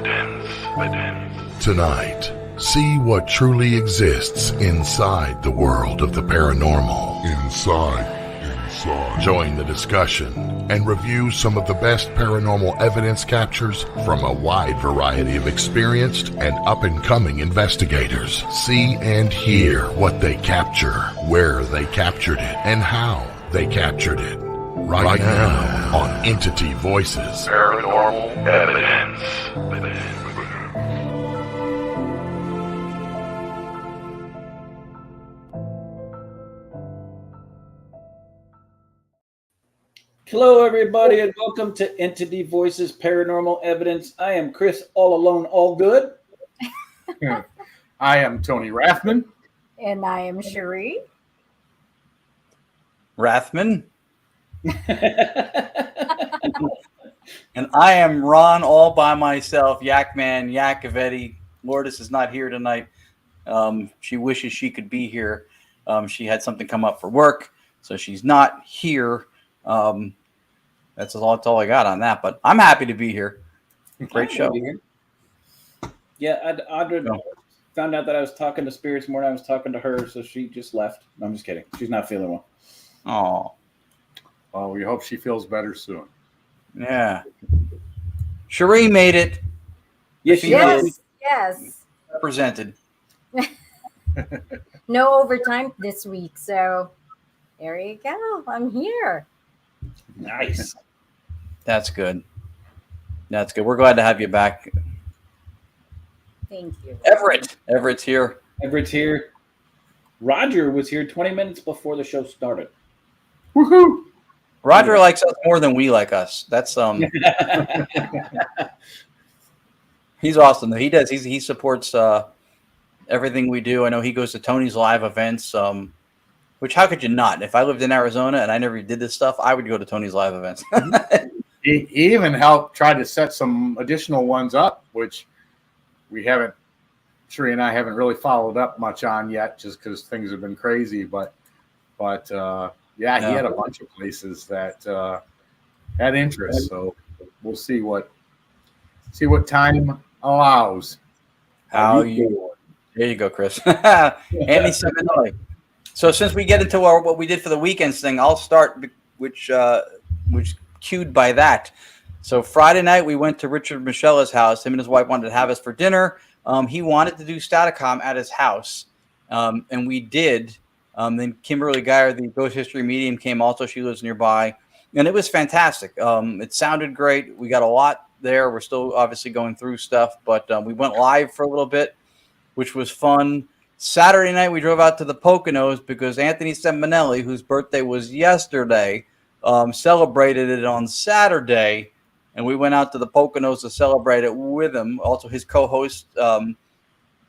Evidence. Tonight, see what truly exists inside the world of the paranormal. Inside. Join the discussion and review some of the best paranormal evidence captures from a wide variety of experienced and up-and-coming investigators. See and hear what they capture, where they captured it, and how they captured it. Right now on Entity Voices Paranormal Evidence. Hello, everybody, and welcome to Entity Voices Paranormal Evidence. I am Chris, all alone, all good. I am Tony Rathman. And I am Cherie. Rathman. And I am Ron, all by myself. Yakman, Yakovetti. Lourdes is not here tonight. She wishes she could be here. She had something come up for work, so she's not here. That's all I got on that, but I'm happy to be here. Great show. Yeah, Audra found out that I was talking to spirits more than I was talking to her, so she just left. No, I'm just kidding. She's not feeling well. Oh. Well, we hope she feels better soon. Yeah. Cherie made it. Yes, she did. Yes. Represented. No overtime this week, so there you go. I'm here. Nice. That's good. That's good. We're glad to have you back. Thank you. Everett's here. Everett's here. Roger was here 20 minutes before the show started. Woohoo! Roger likes us more than we like us. That's he's awesome. He does. He supports everything we do. I know he goes to Tony's live events. Which how could you not? If I lived in Arizona and I never did this stuff, I would go to Tony's live events. He even helped try to set some additional ones up, which Cherie and I haven't really followed up much on yet, just because things have been crazy. But he had a bunch of places that had interest. So we'll see what time allows. There you go, Chris. Andy Seminole. So since we get into what we did for the weekends thing, I'll start, which cued by that. So Friday night we went to Richard Michela's house. Him and his wife wanted to have us for dinner. He wanted to do Staticom at his house, and we did. Then Kimberly Geyer, the ghost history medium, came also. She lives nearby, and it was fantastic. It sounded great. We got a lot there. We're still obviously going through stuff, but we went live for a little bit, which was fun. Saturday night, we drove out to the Poconos because Anthony Seminelli, whose birthday was yesterday, celebrated it on Saturday, and we went out to the Poconos to celebrate it with him. Also, his co-host,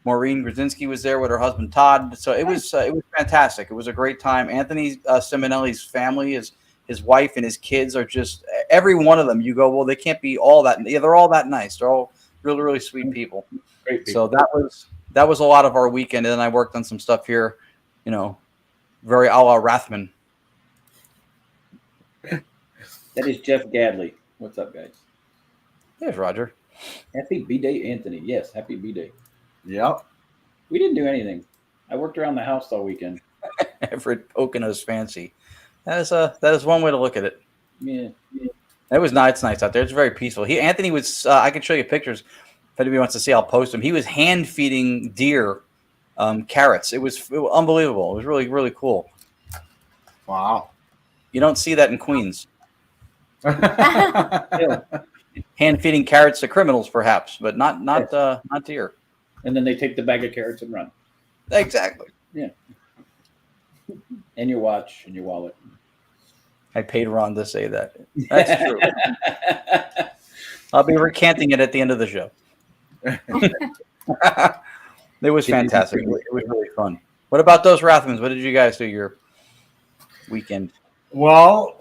Maureen Grzinski, was there with her husband, Todd. So it was fantastic. It was a great time. Anthony Seminelli's family, his wife and his kids are just, every one of them, you go, well, they can't be all that. Yeah, they're all that nice. They're all really, really sweet people. Great people. So that was a lot of our weekend, and then I worked on some stuff here, very a la Rathman. That is Jeff Gadley. What's up, guys? There's Roger. Happy B-Day, Anthony. Yes, happy B-Day. Yep. We didn't do anything. I worked around the house all weekend. Everett Poconos fancy. That is one way to look at it. Yeah. It was nice. It's nice out there. It's very peaceful. Anthony was. I can show you pictures. If anybody wants to see, I'll post them. He was hand feeding deer carrots. It was unbelievable. It was really, really cool. Wow. You don't see that in Queens. Yeah. Hand feeding carrots to criminals, perhaps, but not deer. And then they take the bag of carrots and run. Exactly. Yeah. And your watch and your wallet. I paid Ron to say that. That's true. I'll be recanting it at the end of the show. It was fantastic. It was really fun. What about those Rathmans? What did you guys do your weekend? Well,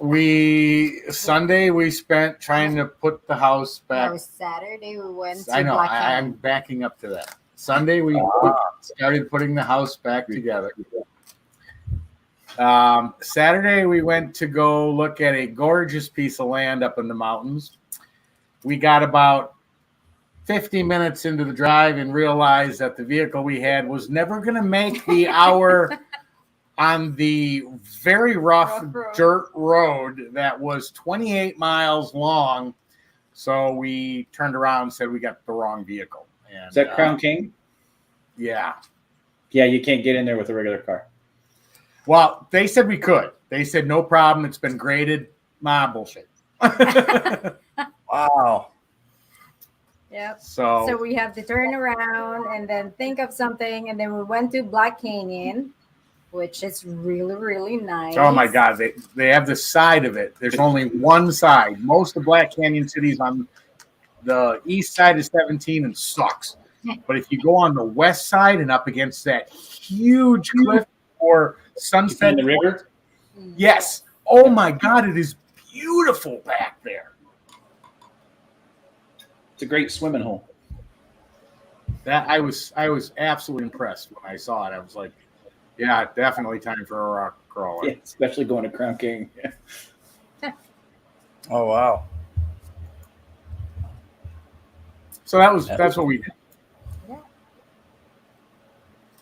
Sunday we spent trying to put the house back. That was Saturday. We went to I know. Black I'm Hand. backing up to that. Sunday we started putting the house back together. Saturday we went to go look at a gorgeous piece of land up in the mountains. We got about 50 minutes into the drive and realized that the vehicle we had was never going to make the hour on the very rough dirt road that was 28 miles long. So we turned around and said we got the wrong vehicle. And, Is that Crown King? Yeah. Yeah, you can't get in there with a regular car. Well, they said we could. They said no problem. It's been graded. Bullshit. Wow. Yep. So we have to turn around and then think of something, and then we went to Black Canyon, which is really, really nice. oh my God, they have the side of it. There's only one side. Most of Black Canyon cities on the east side is 17 and sucks. But if you go on the west side and up against that huge cliff or Sunset In the river? yes. Oh my God, it is beautiful back there. It's a great swimming hole. That I was absolutely impressed when I saw it. I was like, yeah, definitely time for a rock crawler. Yeah, especially going to Crown King. Oh, wow. So that's what we did.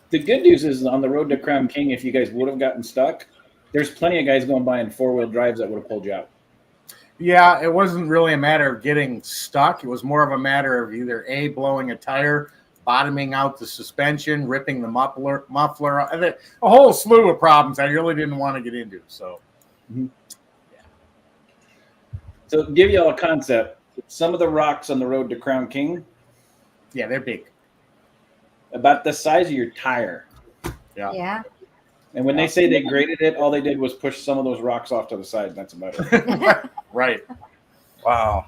The good news is on the road to Crown King, if you guys would have gotten stuck, there's plenty of guys going by in four-wheel drives that would have pulled you out. Yeah, it wasn't really a matter of getting stuck. It was more of a matter of either A, blowing a tire, bottoming out the suspension, ripping the muffler, a whole slew of problems I really didn't want to get into. So, So to give you all a concept, some of the rocks on the road to Crown King, yeah, they're big. about the size of your tire. Yeah. And when they say they graded it, all they did was push some of those rocks off to the side. That's about it. Right. Wow.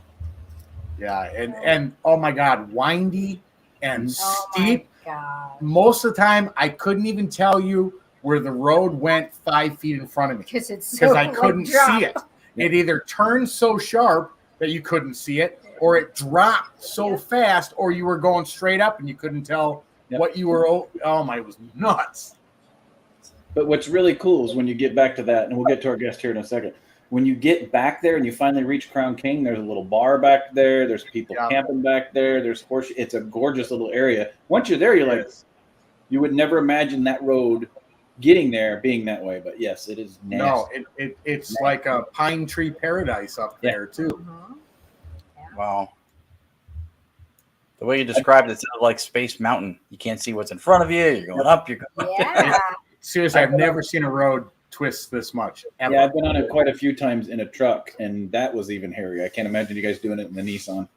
Yeah, and oh my God, windy and steep. My God. Most of the time, I couldn't even tell you where the road went 5 feet in front of me Because it's because I couldn't see it. It either turned so sharp that you couldn't see it, or it dropped so fast, or you were going straight up and you couldn't tell what you were. Oh my, it was nuts. But what's really cool is when you get back to that, and we'll get to our guest here in a second. When you get back there and you finally reach Crown King, there's a little bar back there. There's people camping back there. There's horse. It's a gorgeous little area. Once you're there, you're like, you would never imagine that road getting there being that way. But yes, it is nasty. No, it's like a pine tree paradise up there too. Wow. The way you described it sounded like Space Mountain. You can't see what's in front of you. You're going up. You're going. Yeah. Seriously, I've never seen a road twist this much. Ever. Yeah, I've been on it quite a few times in a truck, and that was even hairy. I can't imagine you guys doing it in the Nissan.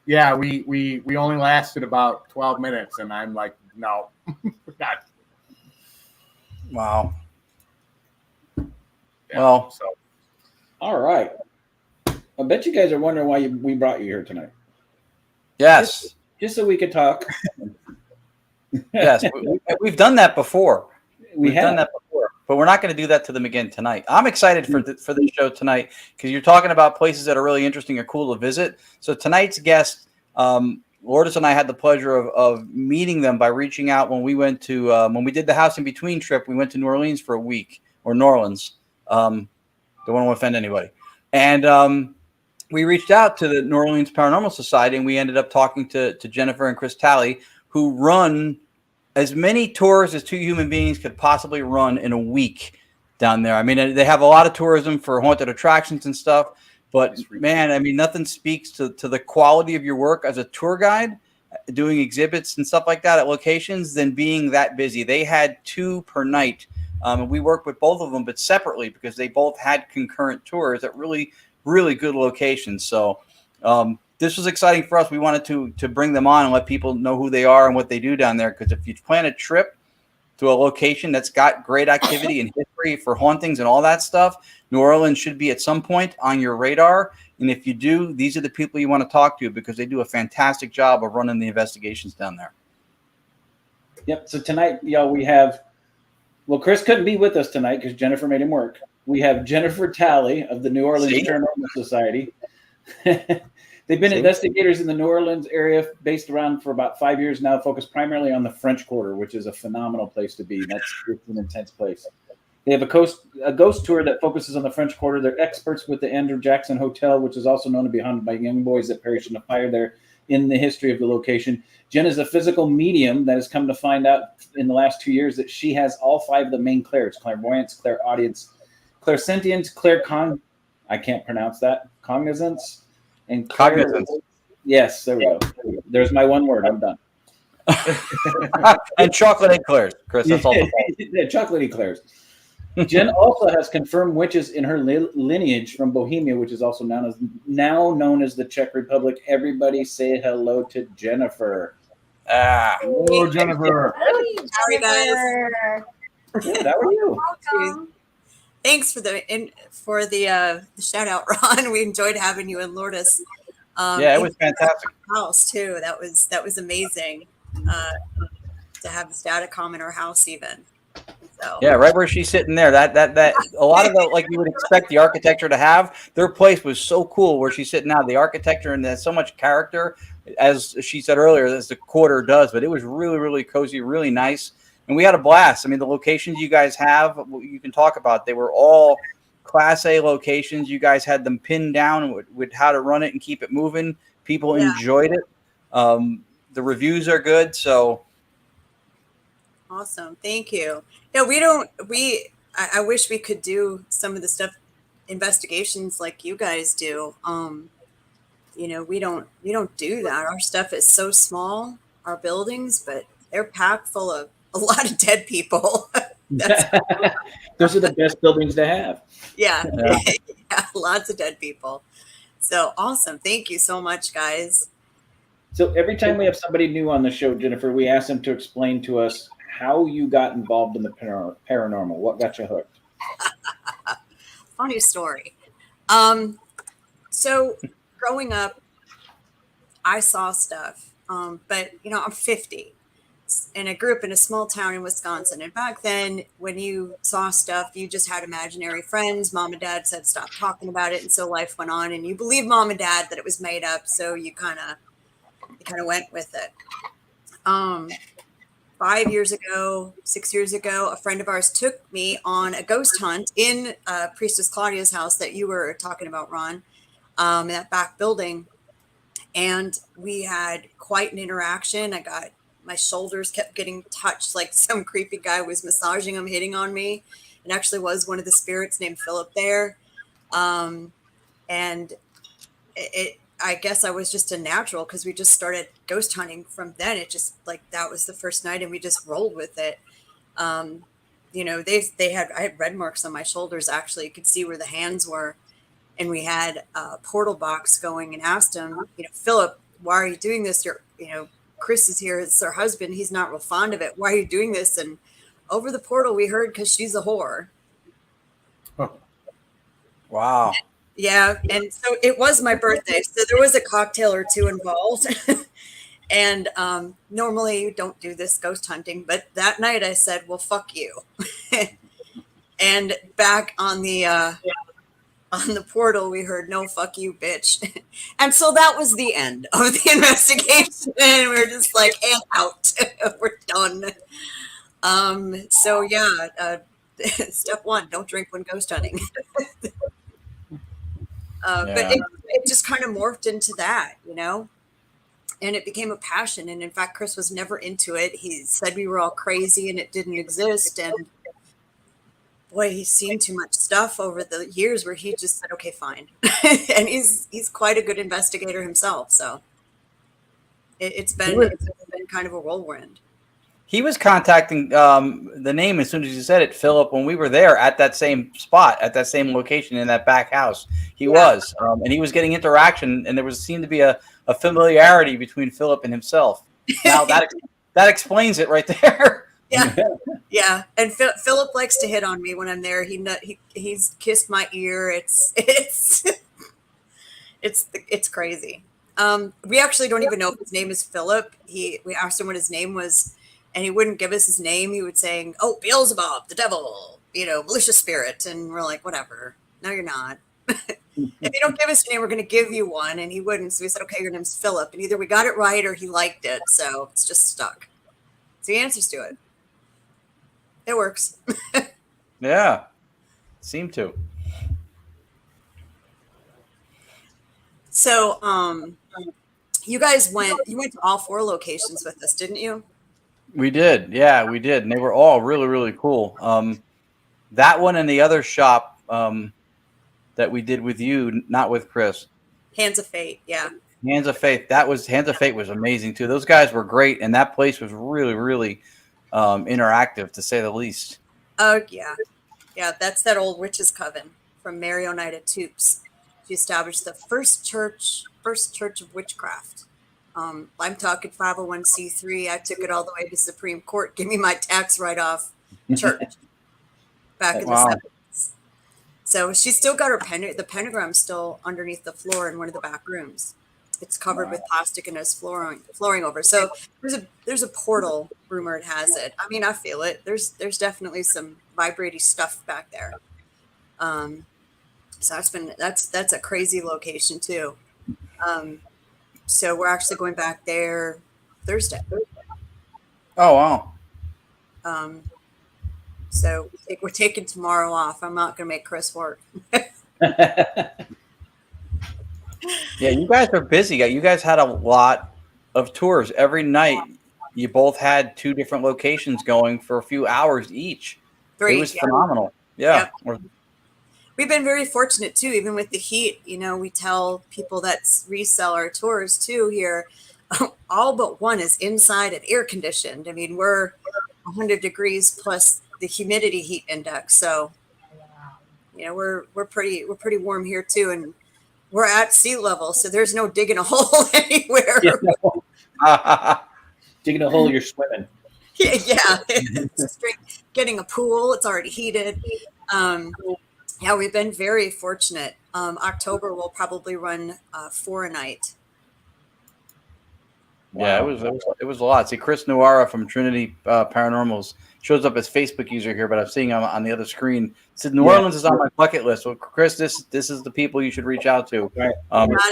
Yeah, we only lasted about 12 minutes, and I'm like, no, not. Wow. Yeah, Well, so All right. I bet you guys are wondering why we brought you here tonight. yes. Just so we could talk. Yes. We've done that before. We've done that before, but we're not going to do that to them again tonight. I'm excited for the show tonight because you're talking about places that are really interesting or cool to visit. So tonight's guest, Lourdes and I had the pleasure of meeting them by reaching out when we went to when we did the House in Between trip. We went to New Orleans for a week, or New Orleans. Don't want to offend anybody. And we reached out to the New Orleans Paranormal Society, and we ended up talking to Jennifer and Chris Talley, who run as many tours as two human beings could possibly run in a week down there. I mean, they have a lot of tourism for haunted attractions and stuff, but man, I mean, nothing speaks to the quality of your work as a tour guide, doing exhibits and stuff like that at locations than being that busy. They had 2 per night. And we worked with both of them, but separately because they both had concurrent tours at really, really good locations. So this was exciting for us. We wanted to bring them on and let people know who they are and what they do down there. Because if you plan a trip to a location that's got great activity and history for hauntings and all that stuff, New Orleans should be at some point on your radar. And if you do, these are the people you want to talk to because they do a fantastic job of running the investigations down there. Yep. So tonight, y'all, we have, well, Chris couldn't be with us tonight because Jennifer made him work. We have Jennifer Talley of the New Orleans Paranormal Society. They've been investigators in the New Orleans area based around for about 5 years now, focused primarily on the French Quarter, which is a phenomenal place to be. It's an intense place. They have a ghost tour that focuses on the French Quarter. They're experts with the Andrew Jackson Hotel, which is also known to be haunted by young boys that perished in a fire there. in the history of the location. Jenn is a physical medium that has come to find out in the last 2 years that she has all 5 of the main clairs: clairvoyance, clairaudience, clairsentience, I can't pronounce that, cognizance, and Cognizance. Yes, there we go. There's my one word. I'm done. And chocolate eclairs, Chris. That's all. Yeah, chocolate eclairs. Jenn also has confirmed witches in her lineage from Bohemia, which is also now known as the Czech Republic. Everybody say hello to Jennifer. Hello, Jennifer. Hi, guys. Good, how are you? Welcome. Thanks for the shout out, Ron. We enjoyed having you in Lourdes. Yeah, it was fantastic. House too. That was amazing to have the Staticom in our house even. So Yeah, right where she's sitting there. That a lot of the, like you would expect the architecture to have. Their place was so cool where she's sitting now. The architecture, and there's so much character, as she said earlier, as the quarter does. But it was really, really cozy, really nice, and we had a blast. I mean, the locations you guys have, you can talk about. They were all Class A locations. You guys had them pinned down with how to run it and keep it moving. People enjoyed it. The reviews are good, so. awesome. Thank you. Yeah, I wish we could do some of the stuff, investigations like you guys do. We don't do that. Our stuff is so small, our buildings, but they're packed full of a lot of dead people. Those are the best buildings to have. Yeah. Yeah, lots of dead people. So awesome. Thank you so much, guys. So every time we have somebody new on the show, Jennifer, we ask them to explain to us how you got involved in the paranormal. What got you hooked? Funny story. So growing up, I saw stuff, but I'm 50 and I grew up in a small town in Wisconsin. And back then when you saw stuff, you just had imaginary friends. Mom and dad said, stop talking about it. And so life went on and you believed mom and dad that it was made up. So you kind of went with it. 5 years ago, 6 years ago, a friend of ours took me on a ghost hunt in Priestess Claudia's house that you were talking about, Ron, in that back building. And we had quite an interaction. My shoulders kept getting touched, like some creepy guy was massaging them, hitting on me. It actually was one of the spirits named Philip there. And I guess I was just a natural because we just started ghost hunting from then. It just that was the first night and we just rolled with it. I had red marks on my shoulders. Actually, you could see where the hands were. And we had a portal box going and asked him, Philip, why are you doing this? Chris is here. It's her husband. He's not real fond of it. Why are you doing this? And over the portal, we heard, because she's a whore. Wow. Yeah. And so it was my birthday. So there was a cocktail or two involved. And normally you don't do this ghost hunting. But that night I said, well, fuck you. And back on the portal, we heard, no, fuck you, bitch. And so that was the end of the investigation. And we were just like, and out. We're done. Step one, don't drink when ghost hunting. But it just kind of morphed into that, and it became a passion. And in fact, Chris was never into it. He said we were all crazy and it didn't exist. And boy, he's seen too much stuff over the years where he just said, okay, fine. And he's quite a good investigator himself. So it's been kind of a whirlwind. He was contacting the name as soon as you said it, Philip, when we were there at that same spot, at that same location in that back house. He was, and he was getting interaction, and there seemed to be a familiarity between Philip and himself. Now that explains it right there. Yeah. And Philip likes to hit on me when I'm there. He's kissed my ear. It's crazy. We actually don't even know if his name is Philip. We asked him what his name was, and he wouldn't give us his name. He would say, "Oh, Beelzebub, the devil, malicious spirit," and we're like, "Whatever. No, you're not. If you don't give us a name, we're going to give you one." And he wouldn't. So we said, "Okay, your name's Philip." And either we got it right or he liked it, so it's just stuck. So he answers to it. It works. Yeah, seemed to. So You guys went to all 4 locations with us, didn't you? We did. Yeah, we did. And they were all really, really cool. That one and the other shop that we did with you, not with Chris. Hands of Fate, yeah. Hands of Fate. Hands of Fate was amazing too. Those guys were great, and that place was really, really interactive, to say the least. Oh yeah, yeah. That's that old witch's coven from Mary Oneida Toops. She established the first church of witchcraft. I'm talking 501c3. I took it all the way to Supreme Court. Give me my tax write-off church back in the 70s. So she's still got her the pentagram's still underneath the floor in one of the back rooms. It's covered with plastic and has flooring over. So there's a portal. Rumor it has it. I mean, I feel it. There's definitely some vibrating stuff back there. So that's a crazy location too. So we're actually going back there Thursday. Oh wow. So we're taking tomorrow off. I'm not going to make Chris work. Yeah, you guys are busy. You guys had a lot of tours every night. You both had 2 different locations going for a few hours each. 3. It was phenomenal. Yeah. We've been very fortunate too, even with the heat. You know, we tell people that resell our tours too here. All but one is inside and air conditioned. I mean, we're 100 degrees plus the humidity heat index. So, you know, we're pretty warm here too, and we're at sea level, so there's no digging a hole anywhere. Digging a hole, you're swimming. Yeah. It's straight, getting a pool. It's already heated. Yeah, we've been very fortunate. October we'll probably run 4 a night. Yeah, it was a lot. See, Chris Nuara from Trinity Paranormals shows up as Facebook user here, but I'm seeing him on the other screen. Said New Orleans is on my bucket list. Well, Chris, this is the people you should reach out to. Right.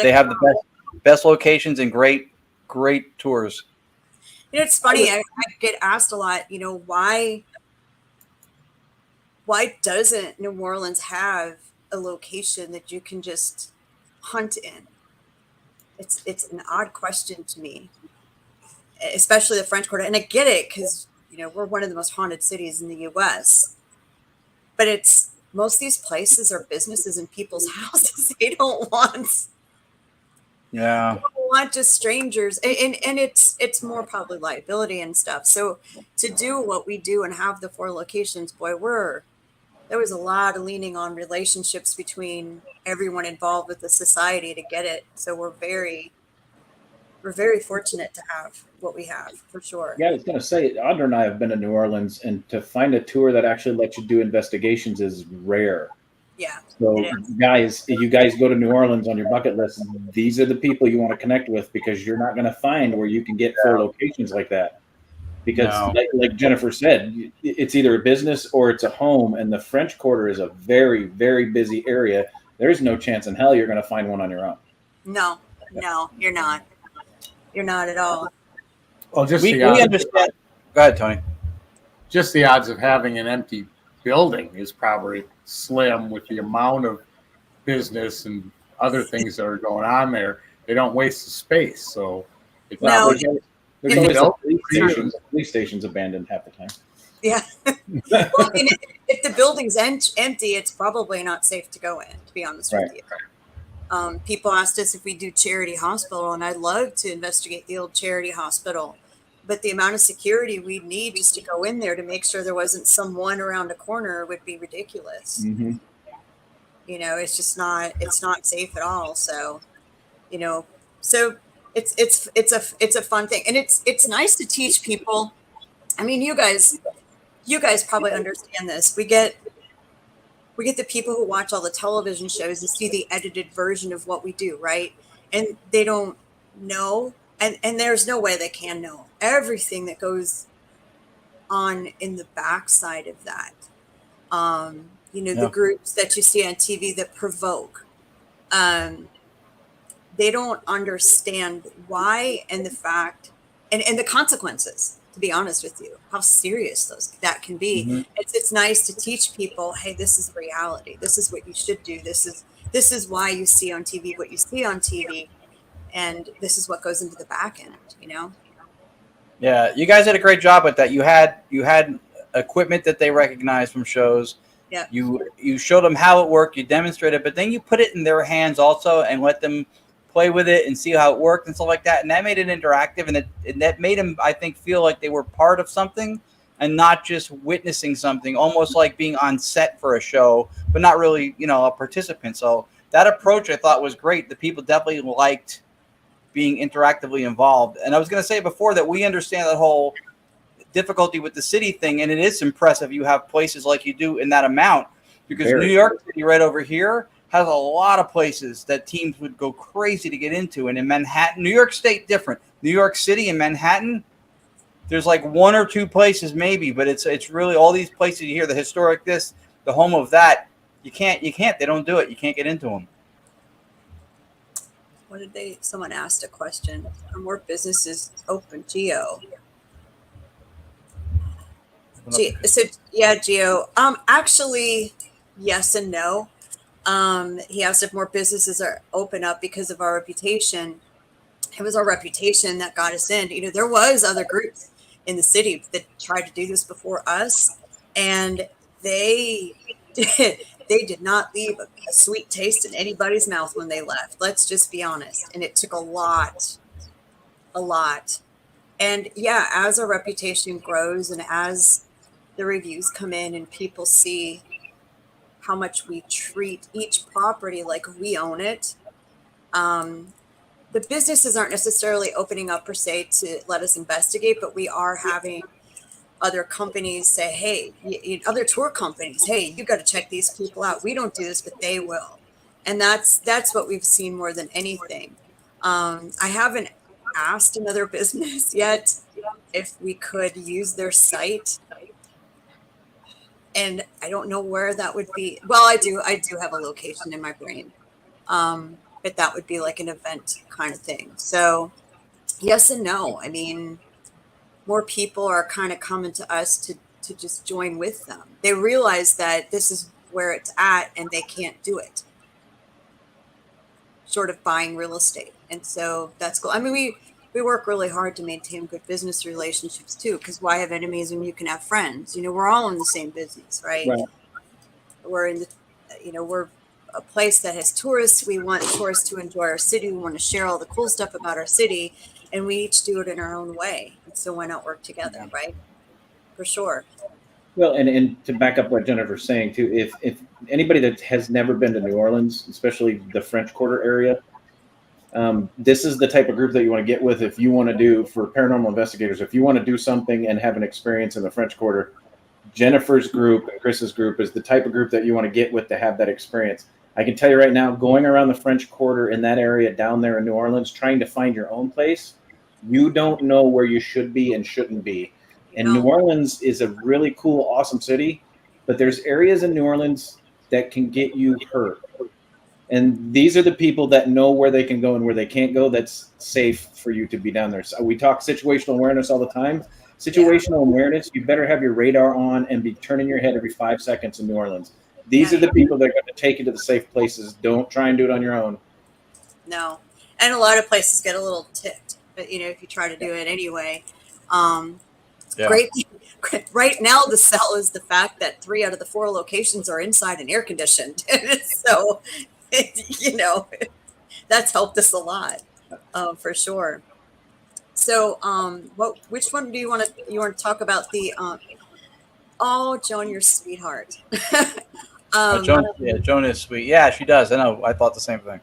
They have the best locations and great tours. You know, it's funny. I get asked a lot. You know, why doesn't New Orleans have a location that you can just hunt in? It's an odd question to me, especially the French Quarter. And I get it because, you know, we're one of the most haunted cities in the U.S. But it's most of these places are businesses and people's houses. They don't want just strangers, and it's more probably liability and stuff. So to do what we do and have the 4 locations, boy, there was a lot of leaning on relationships between everyone involved with the society to get it. So we're very fortunate to have what we have, for sure. Yeah, I was going to say, Audra and I have been to New Orleans, and to find a tour that actually lets you do investigations is rare. Yeah. So guys, if you guys go to New Orleans on your bucket list, these are the people you want to connect with, because you're not going to find where you can get 4 locations like that. Because like Jennifer said, it's either a business or it's a home, and the French Quarter is a very, very busy area. There's no chance in hell you're going to find one on your own. No, you're not. You're not at all. Well, We understand. Go ahead, Tony. Just the odds of having an empty building is probably slim with the amount of business and other things that are going on there. They don't waste the space, so it's There's always police stations abandoned half the time. Yeah. Well, I mean, if the building's empty, it's probably not safe to go in, to be honest with you. People asked us if we do charity hospital, and I'd love to investigate the old charity hospital. But the amount of security we'd need just to go in there to make sure there wasn't someone around a corner would be ridiculous. Mm-hmm. You know, it's not safe at all. So, you know, it's a fun thing, and it's nice to teach people. I mean, you guys probably understand this. We get the people who watch all the television shows and see the edited version of what we do, right? And they don't know, and there's no way they can know everything that goes on in the backside of that. The groups that you see on TV that provoke. They don't understand why and the fact and the consequences, to be honest with you, how serious that can be. Mm-hmm. It's nice to teach people, hey, this is reality. This is what you should do. This is why you see on TV what you see on TV. And this is what goes into the back end, you know? Yeah, you guys did a great job with that. You had equipment that they recognized from shows. Yeah. You showed them how it worked. You demonstrated, but then you put it in their hands also and let them play with it and see how it worked and stuff like that. And that made it interactive, and that made them, I think, feel like they were part of something and not just witnessing something, almost like being on set for a show, but not really, a participant. So that approach I thought was great. The people definitely liked being interactively involved. And I was going to say before that we understand that whole difficulty with the city thing, and it is impressive you have places like you do in that amount, because New York City right over here has a lot of places that teams would go crazy to get into. And in Manhattan, New York State, different. New York City and Manhattan, there's like one or two places maybe, but it's really all these places you hear, the historic this, the home of that, you can't, they don't do it. You can't get into them. Someone asked a question. Are more businesses open? Geo. Geo. Actually, yes and no. He asked if more businesses are open up because of our reputation. It was our reputation that got us in. There was other groups in the city that tried to do this before us, and they did not leave a sweet taste in anybody's mouth when they left. Let's just be honest. And it took a lot. And yeah, as our reputation grows and as the reviews come in and people see how much we treat each property like we own it, the businesses aren't necessarily opening up per se to let us investigate, but we are having other companies say, hey, other tour companies, hey, you got to check these people out. We don't do this, but they will. And that's what we've seen more than anything. I haven't asked another business yet if we could use their site. And I don't know where that would be. Well, I do have a location in my brain. But that would be like an event kind of thing. So yes and no. I mean, more people are kind of coming to us to just join with them. They realize that this is where it's at and they can't do it short of buying real estate. And so that's cool. I mean, we work really hard to maintain good business relationships too, because why have enemies when you can have friends? We're all in the same business, right? We're in we're a place that has tourists. We want tourists to enjoy our city. We want to share all the cool stuff about our city, and we each do it in our own way. And so why not work together, right? For sure. Well, and to back up what Jennifer's saying too, if anybody that has never been to New Orleans, especially the French Quarter area, this is the type of group that you want to get with if you want to do, for paranormal investigators, if you want to do something and have an experience in the French Quarter. Jennifer's group and Chris's group is the type of group that you want to get with to have that experience. I can tell you right now, going around the French Quarter in that area down there in New Orleans, trying to find your own place, you don't know where you should be and shouldn't be. And New Orleans is a really cool, awesome city, but there's areas in New Orleans that can get you hurt. And these are the people that know where they can go and where they can't go. That's safe for you to be down there. So we talk situational awareness all the time. Situational awareness, you better have your radar on and be turning your head every 5 seconds in New Orleans. These are the people that are going to take you to the safe places. Don't try and do it on your own. No. And a lot of places get a little ticked, but if you try to do it anyway. Great. Right now, the sell is the fact that 3 out of the 4 locations are inside and air conditioned. So, that's helped us a lot, for sure. So, which one do you want to talk about? The Joan, you're a sweetheart. Joan is sweet. Yeah, she does. I know. I thought the same thing.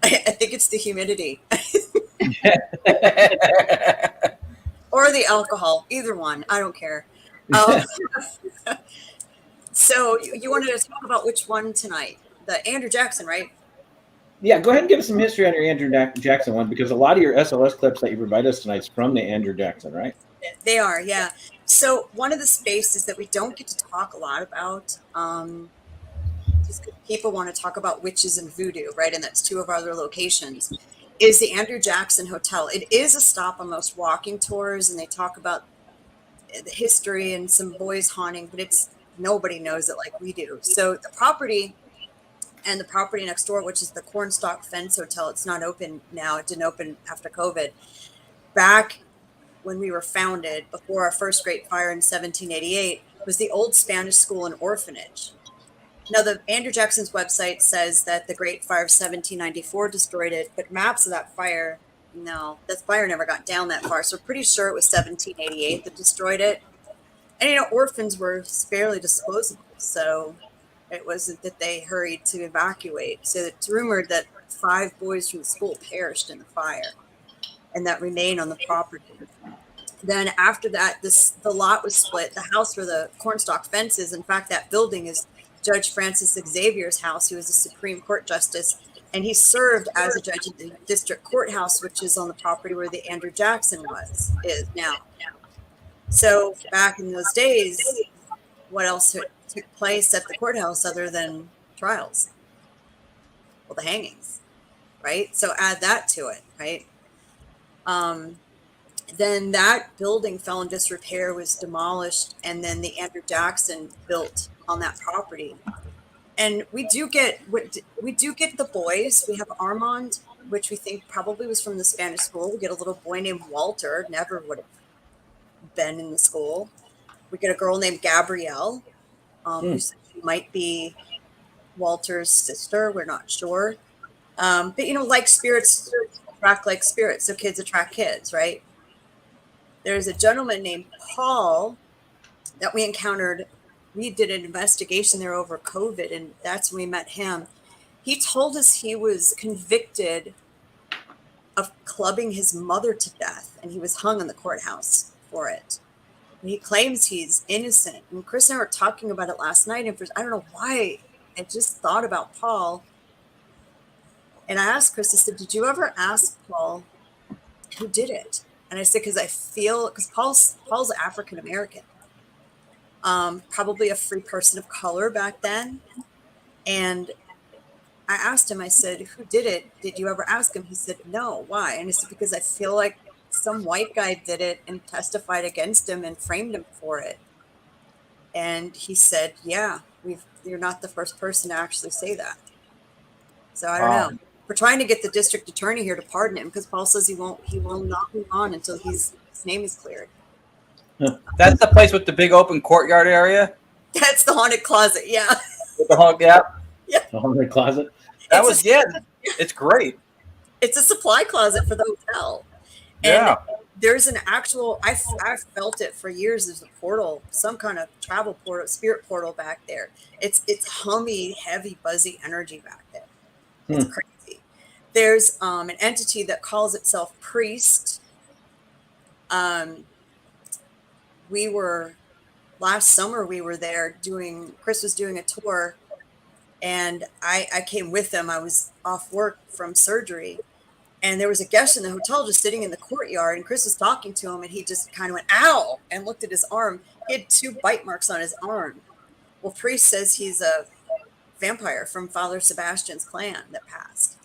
I think it's the humidity. Or the alcohol, either one. I don't care. So you wanted to talk about which one tonight? The Andrew Jackson, right? Yeah, go ahead and give us some history on your Andrew Jackson one, because a lot of your SLS clips that you provide us tonight is from the Andrew Jackson, right? They are, yeah. So one of the spaces that we don't get to talk a lot about, just because people want to talk about witches and voodoo, right? And that's 2 of our other locations, is the Andrew Jackson Hotel. It is a stop on most walking tours, and they talk about the history and some boys haunting, but nobody knows it like we do. So the property And the property next door, which is the Cornstalk Fence Hotel, it's not open now. It didn't open after COVID. Back when we were founded, before our first Great Fire in 1788, was the old Spanish school and orphanage. Now, the Andrew Jackson's website says that the Great Fire of 1794 destroyed it, but maps of that fire, no, that fire never got down that far. So we're pretty sure it was 1788 that destroyed it. And, you know, orphans were fairly disposable, so it wasn't that they hurried to evacuate. So it's rumored that 5 boys from the school perished in the fire and that remain on the property. Then after that, the lot was split. The house where the Cornstalk fence is, in fact, that building is Judge Francis Xavier's house, who was a Supreme Court justice, and he served as a judge at the district courthouse, which is on the property where the Andrew Jackson is now. So back in those days, what else took place at the courthouse other than trials? Well, the hangings, right? So add that to it, right? Then that building fell in disrepair, was demolished, and then the Andrew Jackson built on that property. And we do get the boys. We have Armand, which we think probably was from the Spanish school. We get a little boy named Walter, never would have been in the school. We get a girl named Gabrielle, who might be Walter's sister. We're not sure. But, you know, like spirits attract like spirits, so kids attract kids, right? There's a gentleman named Paul that we encountered. We did an investigation there over COVID, and that's when we met him. He told us he was convicted of clubbing his mother to death, and he was hung in the courthouse for it. And he claims he's innocent. And Chris and I were talking about it last night, and I don't know why, I just thought about Paul. And I asked Chris, I said, did you ever ask Paul who did it? And I said, because Paul's African-American, probably a free person of color back then. And I asked him, I said, who did it? Did you ever ask him? He said, no. Why? And I said, because I feel like some white guy did it and testified against him and framed him for it. And he said, yeah, you're not the first person to actually say that. So I don't know. We're trying to get the district attorney here to pardon him because Paul says he will not move on until his name is cleared. That's the place with the big open courtyard area? That's the haunted closet, yeah. With the haunted, yeah. The haunted closet? It's great. It's a supply closet for the hotel. And there's an actual, I've felt it for years. There's a portal, some kind of travel portal, spirit portal back there. It's hummy, heavy, buzzy energy back there. It's crazy. There's an entity that calls itself Priest. Last summer we were there Chris was doing a tour, and I came with them. I was off work from surgery, and there was a guest in the hotel just sitting in the courtyard, and Chris was talking to him, and he just kind of went, ow, and looked at his arm. He had 2 bite marks on his arm. Well, Priest says he's a vampire from Father Sebastian's clan that passed.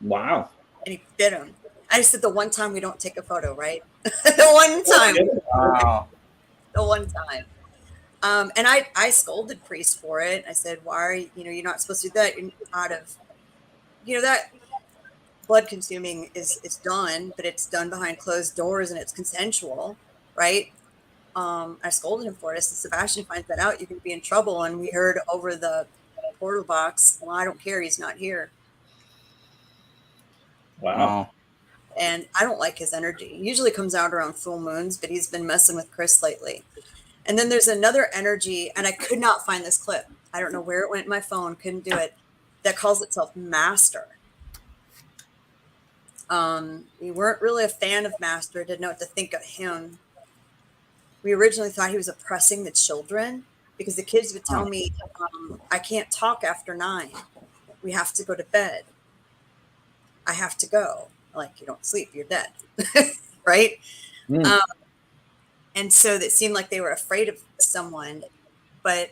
Wow. And he bit him. I said, the one time we don't take a photo, right? The one time. Wow. The one time. And I scolded Priest for it. I said, why are you're not supposed to do that. You're out of, that blood consuming is done, but it's done behind closed doors and it's consensual, right? I scolded him for it. I said, Sebastian finds that out, you're going to be in trouble. And we heard over the portal box, well, I don't care. He's not here. Wow. And I don't like his energy. He usually comes out around full moons, but he's been messing with Chris lately. And then there's another energy, and I could not find this clip. I don't know where it went in my phone, couldn't do it, that calls itself Master. We weren't really a fan of Master, didn't know what to think of him. We originally thought he was oppressing the children because the kids would tell me, I can't talk after 9. We have to go to bed. I have to go. Like, you don't sleep, you're dead. Right? And so it seemed like they were afraid of someone. And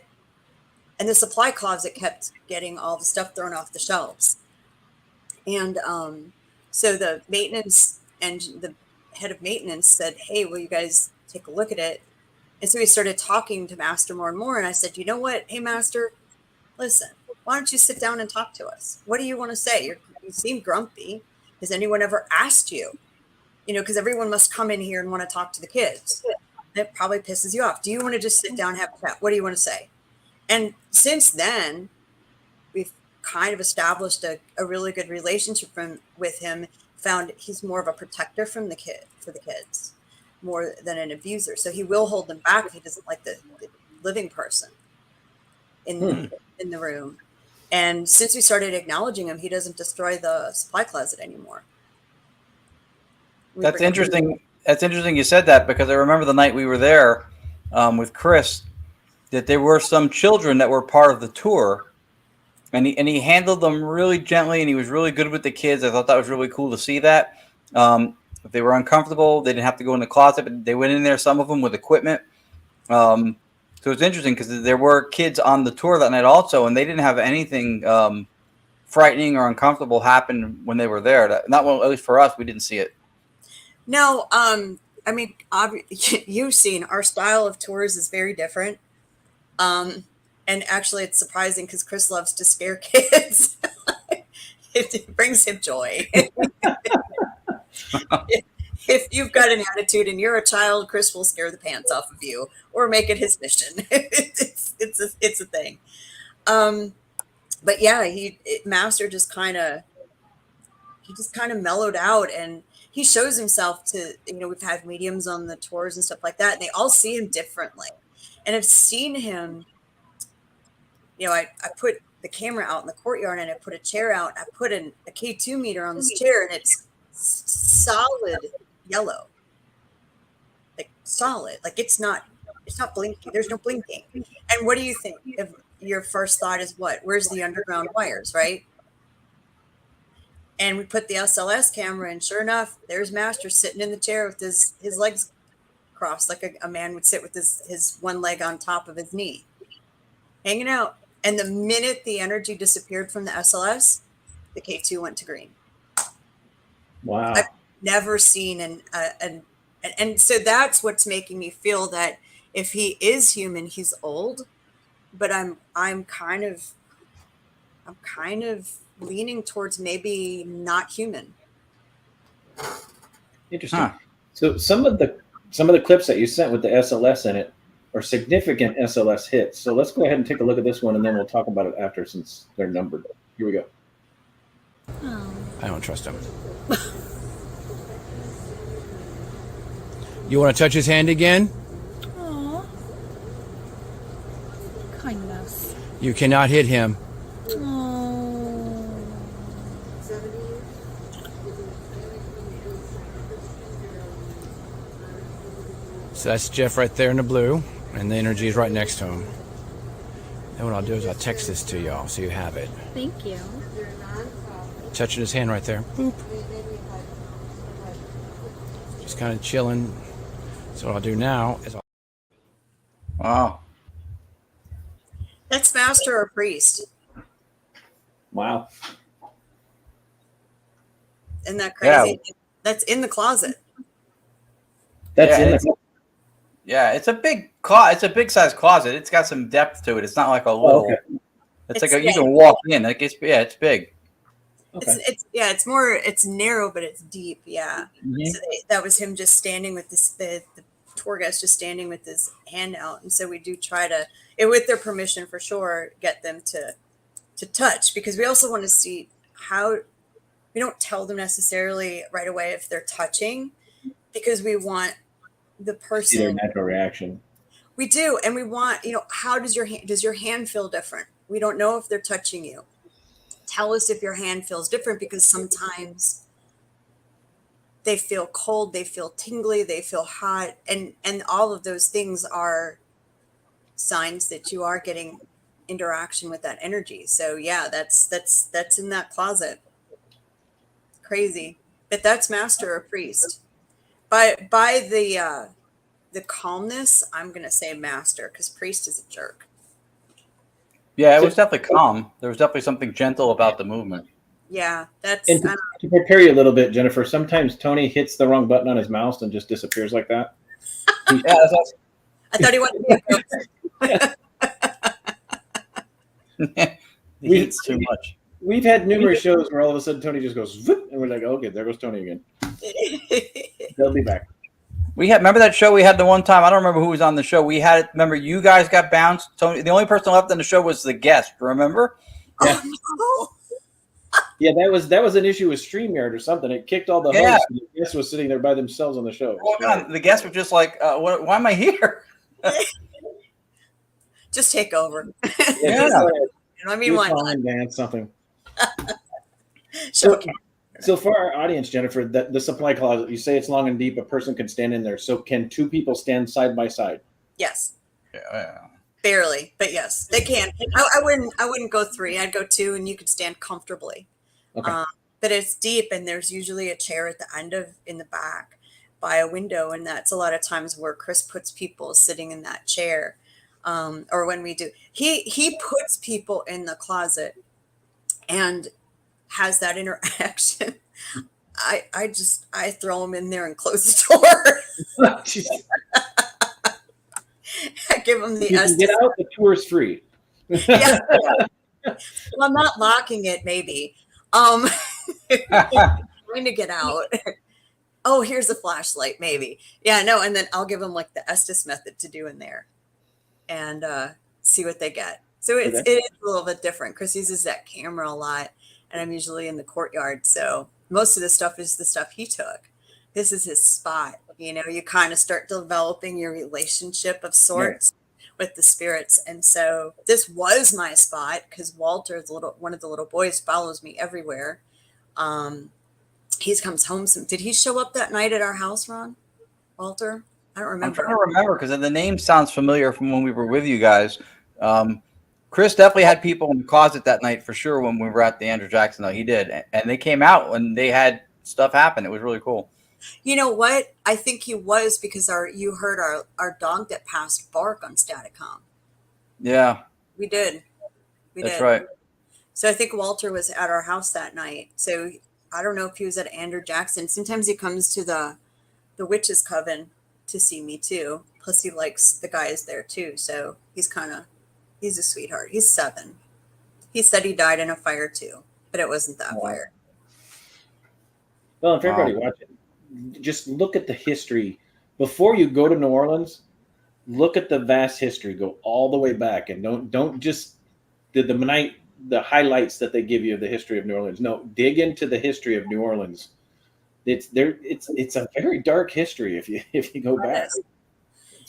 the supply closet kept getting all the stuff thrown off the shelves. And so the maintenance and the head of maintenance said, hey, will you guys take a look at it? And so we started talking to Master more and more. And I said, you know what? Hey, Master, listen, Why don't you sit down and talk to us? What do you want to say? You seem grumpy. Has anyone ever asked you? You know, because everyone must come in here and want to talk to the kids. It probably pisses you off. Do you want to just sit down and have a chat? What do you want to say? And since then, we've kind of established a really good relationship with him. Found he's more of a protector for the kids, more than an abuser. So he will hold them back if he doesn't like the living person in the room. And since we started acknowledging him, he doesn't destroy the supply closet anymore. That's interesting. That's interesting you said that, because I remember the night we were there with Chris, that there were some children that were part of the tour, and he handled them really gently, and he was really good with the kids. I thought that was really cool to see that. If they were uncomfortable, they didn't have to go in the closet, but they went in there, some of them with equipment. So it's interesting because there were kids on the tour that night also, and they didn't have anything frightening or uncomfortable happen when they were there. Not well, at least for us, we didn't see it. No, I mean, you've seen our style of tours is very different. And actually, it's surprising because Chris loves to scare kids. It brings him joy. If you've got an attitude and you're a child, Chris will scare the pants off of you or make it his mission. It's a thing. But yeah, Master just kind of mellowed out, and he shows himself to, we've had mediums on the tours and stuff like that, and they all see him differently. And I've seen him, I put the camera out in the courtyard and I put a chair out. I put a K2 meter on this chair, and it's solid yellow, like solid, like it's not blinking. There's no blinking. And what do you think? If your first thought is what? Where's the underground wires, right? And we put the SLS camera, and sure enough, there's Master sitting in the chair with his legs crossed, like a man would sit with his one leg on top of his knee, hanging out. And the minute the energy disappeared from the SLS, the K2 went to green. Wow. I've never seen and so that's what's making me feel that if he is human, he's old, but I'm kind of leaning towards maybe not human. Interesting. Huh. So some of the clips that you sent with the SLS in it are significant SLS hits. So let's go ahead and take a look at this one, and then we'll talk about it after, since they're numbered. Here we go. Oh. I don't trust him. You want to touch his hand again? Aw. Kindness. You cannot hit him. Oh. So that's Jeff right there in the blue, and the energy is right next to him. Then what I'll do is I'll text this to y'all so you have it. Thank you. Touching his hand right there. Boop. Just kind of chilling. So what I'll do now is Wow. That's Master or priest. Wow. Isn't that crazy? Yeah. That's in the closet. Yeah, it's a big it's a big size closet. It's got some depth to it. It's not like a little. Oh, okay. It's like you can walk in. Like it's big. Okay. It's narrow, but it's deep. Yeah. Mm-hmm. So that was him just standing with the tour guest just standing with his hand out. And so we do try to, with their permission for sure, get them to touch, because we also want to see how, we don't tell them necessarily right away if they're touching, because we want the person, see their natural reaction. We do. And we want, how does your hand feel different? We don't know if they're touching you. Tell us if your hand feels different, because sometimes they feel cold, they feel tingly, they feel hot, and all of those things are signs that you are getting interaction with that energy. So yeah, that's in that closet. Crazy, but that's Master or priest. By the calmness, I'm gonna say Master, because priest is a jerk. Yeah, it was definitely calm. There was definitely something gentle about the movement. Yeah, that's. And to prepare you a little bit, Jennifer, sometimes Tony hits the wrong button on his mouse and just disappears like that. Yeah, that's awesome. I thought he wanted to be a The heat's too much. We've had numerous shows where all of a sudden Tony just goes, "Voop," and we're like, okay, there goes Tony again. They'll be back. Remember that show we had the one time? I don't remember who was on the show. We had it. Remember, you guys got bounced. Tony, the only person left on the show was the guest. Remember? Yeah. Oh, Yeah, that was an issue with StreamYard or something. It kicked all the hosts. And the guest was sitting there by themselves on the show. The guests were just like, why am I here? just take over. Yeah. I mean, why not? Dance something. Sure. So for our audience, Jennifer, the supply closet, you say it's long and deep. A person can stand in there. So can two people stand side by side? Yes. Yeah. Barely, but yes, they can. I wouldn't go 3. I'd go 2, and you could stand comfortably. Okay. But it's deep, and there's usually a chair at the end in the back by a window, and that's a lot of times where Chris puts people sitting in that chair. Or when we do, he puts people in the closet and has that interaction. I throw them in there and close the door. I give them the you can get out. The tour's free. Yeah. Well, I'm not locking it. Maybe. Going to get out. Oh, here's a flashlight. Maybe. Yeah. No. And then I'll give them like the Estes method to do in there, and see what they get. So it is a little bit different. Chris uses that camera a lot, and I'm usually in the courtyard. So most of the stuff is the stuff he took. This is his spot. You know, you kind of start developing your relationship of sorts with the spirits. And so this was my spot because Walter, one of the little boys, follows me everywhere. He comes home. Did he show up that night at our house, Ron? Walter? I don't remember. I'm trying to remember because the name sounds familiar from when we were with you guys. Chris definitely had people in the closet that night for sure when we were at the Andrew Jackson. Though he did, and they came out when they had stuff happen. It was really cool. You know what? I think he was because you heard our dog that passed bark on Staticom. Yeah, we did. That's right. So I think Walter was at our house that night. So I don't know if he was at Andrew Jackson. Sometimes he comes to the Witches Coven to see me too. Plus he likes the guys there too. So he's a sweetheart. He's 7. He said he died in a fire too, but it wasn't that fire. Well, if everybody watching, just look at the history. Before you go to New Orleans, look at the vast history. Go all the way back, and don't just the highlights that they give you of the history of New Orleans. No, dig into the history of New Orleans. It's a very dark history if you go back.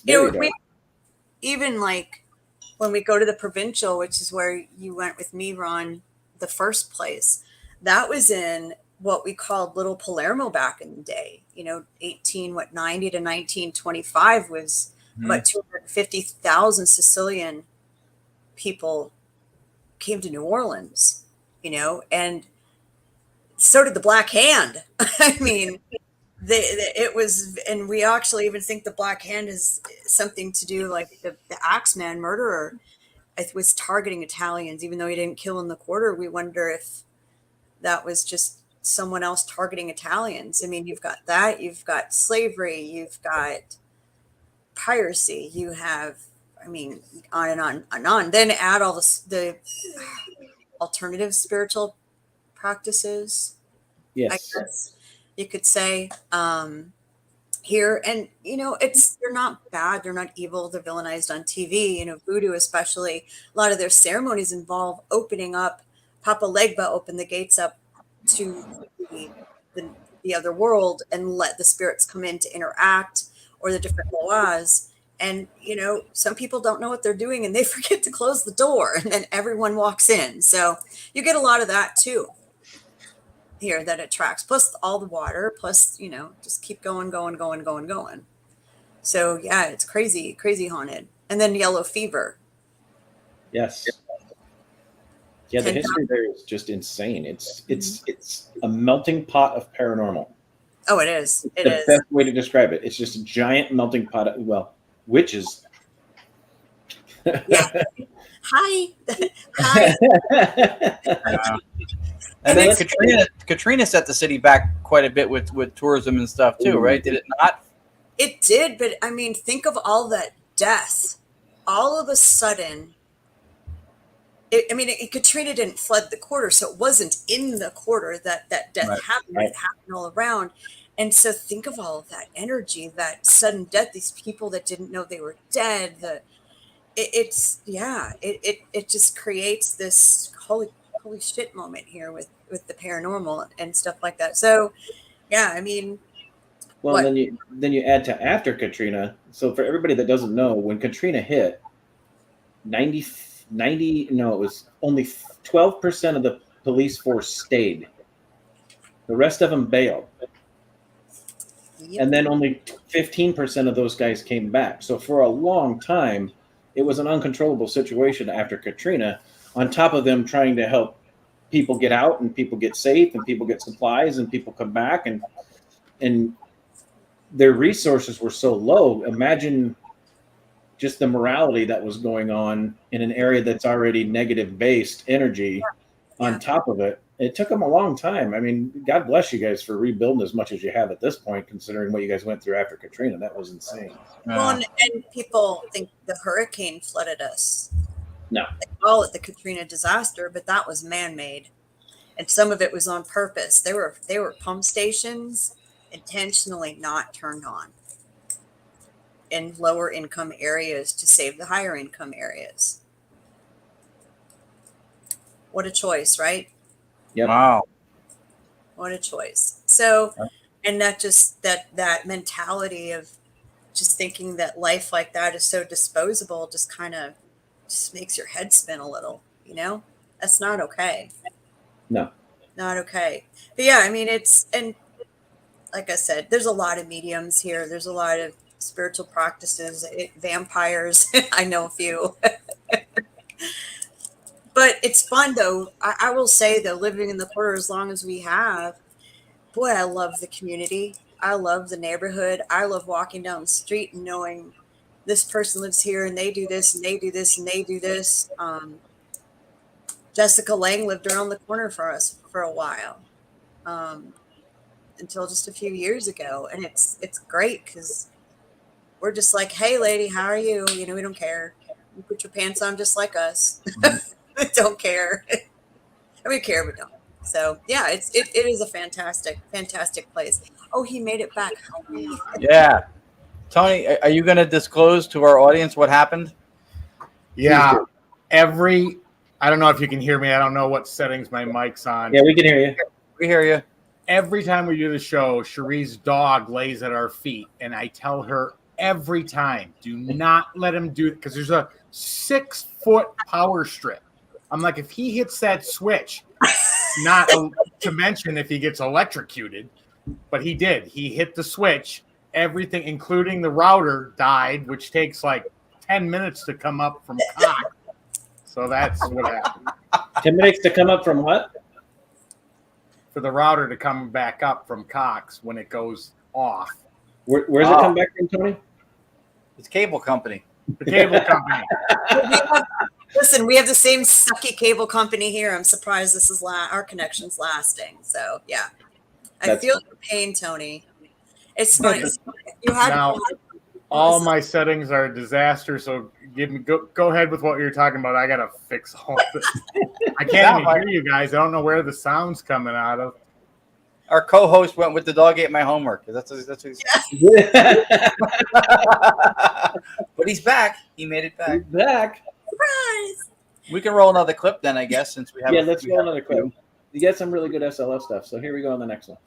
You know, even like when we go to the Provincial, which is where you went with me, Ron, the first place, that was in what we called Little Palermo back in the day. You know, 1890 to 1925 was about 250,000 Sicilian people came to New Orleans, you know, and so did the Black Hand. I mean, it was, and we actually even think the Black Hand is something to do like the Axeman murderer. It was targeting Italians, even though he didn't kill in the quarter. We wonder if that was just someone else targeting Italians. I mean, you've got that, you've got slavery, you've got piracy, you have, I mean, on and on and on. Then add all the alternative spiritual practices. Yes, I guess you could say here, and you know, they're not bad, they're not evil, they're villainized on TV. You know, voodoo especially, a lot of their ceremonies involve opening up. Papa Legba opened the gates up to the other world and let the spirits come in to interact, or the different loas. And you know, some people don't know what they're doing and they forget to close the door, and then everyone walks in. So you get a lot of that too here that attracts, plus all the water, plus, you know, just keep going. So yeah, it's crazy haunted. And then yellow fever. Yes. Yeah, the history there is just insane. It's a melting pot of paranormal. Oh, it is. It the is. Best way to describe it. It's just a giant melting pot of, witches. Yeah. Hi. Hi. And then Katrina set the city back quite a bit with tourism and stuff too, right? Did it not? It did, but I mean, think of all that death. All of a sudden, Katrina didn't flood the quarter, so it wasn't in the quarter that death happened. It happened all around. And so think of all of that energy, that sudden death, these people that didn't know they were dead. It just creates this holy shit moment here with the paranormal and stuff like that. So, yeah, I mean. Well, then you add to after Katrina. So for everybody that doesn't know, when Katrina hit, it was only 12% of the police force stayed. The rest of them bailed. Yep. And then only 15% of those guys came back. So for a long time, it was an uncontrollable situation after Katrina, on top of them trying to help people get out and people get safe and people get supplies and people come back and their resources were so low. Imagine just the morality that was going on in an area that's already negative based energy on top of it. It took them a long time. I mean, God bless you guys for rebuilding as much as you have at this point, considering what you guys went through after Katrina. That was insane. Well, and people think the hurricane flooded us. No. They call it the Katrina disaster, but that was man-made. And some of it was on purpose. There were pump stations intentionally not turned on in lower income areas to save the higher income areas. What a choice, right? Yep. Wow. What a choice. So, and that mentality of just thinking that life like that is so disposable just kind of just makes your head spin a little, That's not okay. No. Not okay. But yeah, I mean, and like I said, there's a lot of mediums here. There's a lot of spiritual practices, vampires. I know a few. But it's fun, though. I will say, though, living in the quarter as long as we have, boy, I love the community. I love the neighborhood. I love walking down the street and knowing this person lives here and they do this and they do this and they do this. Jessica Lang lived around the corner for us for a while, until just a few years ago. And it's great because we're just like, hey, lady, how are you? We don't care. You put your pants on just like us. Don't care. We care, but don't. So yeah, it is a fantastic place. Oh, he made it back. Yeah. Tony, are you going to disclose to our audience what happened? Yeah. I don't know if you can hear me. I don't know what settings my mic's on. Yeah, we can hear you. We hear you. Every time we do the show, Cherie's dog lays at our feet, and I tell her every time, do not let him do it, because there's a 6-foot power strip. I'm like, if he hits that switch, not to mention if he gets electrocuted, but he did. He hit the switch. Everything, including the router, died, which takes like 10 minutes to come up from cock. So that's what happened. 10 minutes to come up from what? For the router to come back up from Cox when it goes off. Where's it come back from, Tony? It's cable company. The cable company. Listen, we have the same sucky cable company here. I'm surprised this is our connection's lasting. So yeah, I feel your pain, Tony. It's nice. You had now, all my settings are a disaster. So go ahead with what you're talking about. I gotta fix all this. I can't even hear you guys. I don't know where the sound's coming out of. Our co-host went with the dog ate my homework. That's what he's But he's back. He made it back. He's back. Surprise! We can roll another clip then, I guess, since we have. Yeah, let's roll another clip. You got some really good SLF stuff. So here we go on the next one.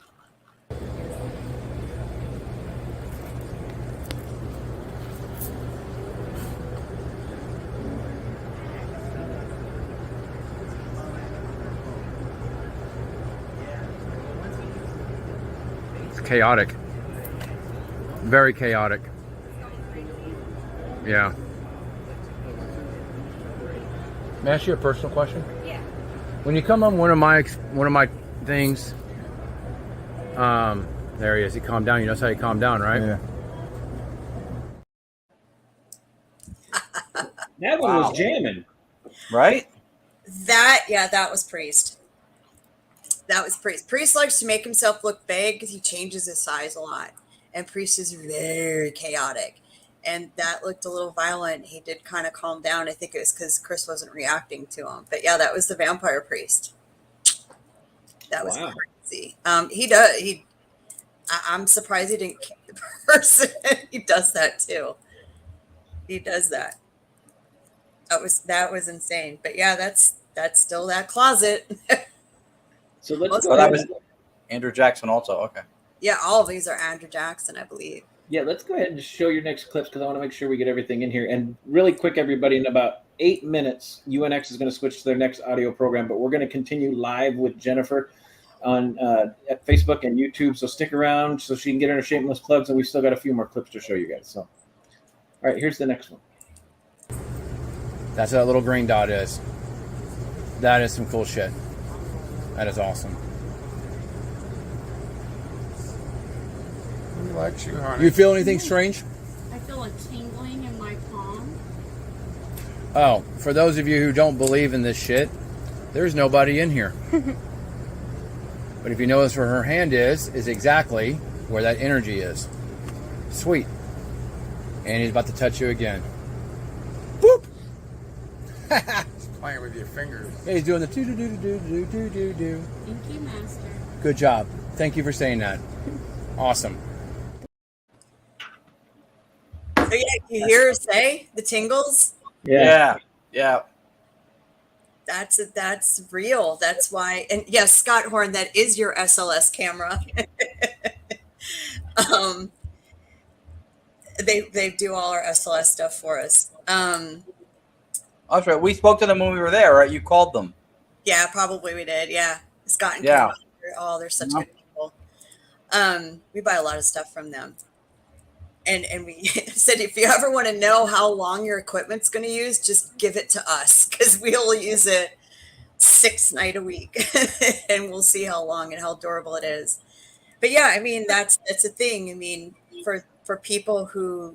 Chaotic. Very chaotic. Yeah. May I ask you a personal question? Yeah. When you come on one of my things, there he is. He calmed down. You notice how he calmed down, right? Yeah. That one was jamming. Right? That was Priest. That was Priest. Priest likes to make himself look big because he changes his size a lot. And Priest is very chaotic. and that looked a little violent. He did kind of calm down. I think it was because Chris wasn't reacting to him. But yeah, that was the vampire priest. That was crazy. I'm surprised he didn't kick the person. He does that too. He does that. That was insane. But yeah, that's still that closet. So let's that was Andrew Jackson also. Okay. Yeah, all of these are Andrew Jackson, I believe. Yeah, let's go ahead and show your next clips because I want to make sure we get everything in here. And really quick, everybody, in about 8 minutes, UNX is going to switch to their next audio program, but we're going to continue live with Jennifer on at Facebook and YouTube. So stick around so she can get in her shameless plugs, and we still got a few more clips to show you guys. So, all right, here's the next one. That's what that little green dot is. That is some cool shit. That is awesome. He likes you, honey. You feel anything strange? I feel a tingling in my palm. Oh, for those of you who don't believe in this shit, there's nobody in here. But if you notice where her hand is exactly where that energy is. Sweet. And he's about to touch you again. Boop! He's playing with your fingers. He's doing the do-do-do-do-do-do-do-do. Thank you, Master. Good job. Thank you for saying that. Awesome. So yeah, you hear her say the tingles? Yeah. That's real. That's why. And yes, Scott Horn, that is your SLS camera. They do all our SLS stuff for us. That's right. We spoke to them when we were there, right? You called them. Yeah, probably we did. Yeah, Scott and Yeah. Karen, oh, they're such good people. We buy a lot of stuff from them. And we said, if you ever want to know how long your equipment's going to use, just give it to us because we'll use it 6 nights a week and we'll see how long and how durable it is. But yeah, I mean, that's a thing. I mean, for people who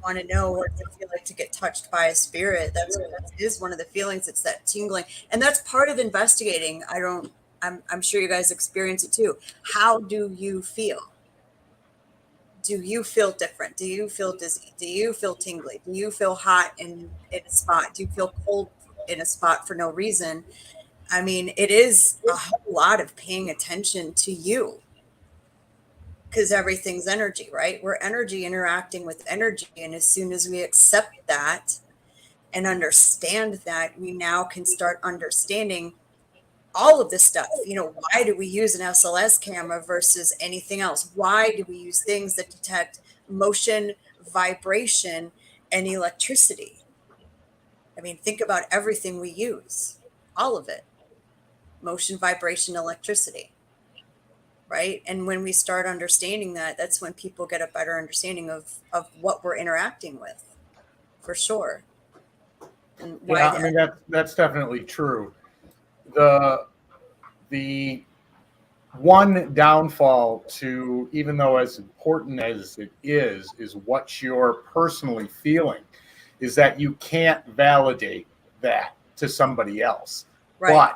want to know what it feels like to get touched by a spirit, that is one of the feelings. It's that tingling. And that's part of investigating. I'm sure you guys experience it too. How do you feel? Do you feel different? Do you feel dizzy? Do you feel tingly? Do you feel hot in a spot? Do you feel cold in a spot for no reason? I mean, it is a whole lot of paying attention to you because everything's energy, right? We're energy interacting with energy. And as soon as we accept that and understand that, we now can start understanding all of this stuff. You know, why do we use an SLS camera versus anything else? Why do we use things that detect motion, vibration, and electricity? I mean, think about everything we use, all of it. Motion, vibration, electricity, right? And when we start understanding that, that's when people get a better understanding of what we're interacting with, for sure. And why I mean, that's definitely true. The one downfall to, even though as important as it is what you're personally feeling, is that you can't validate that to somebody else. Right. But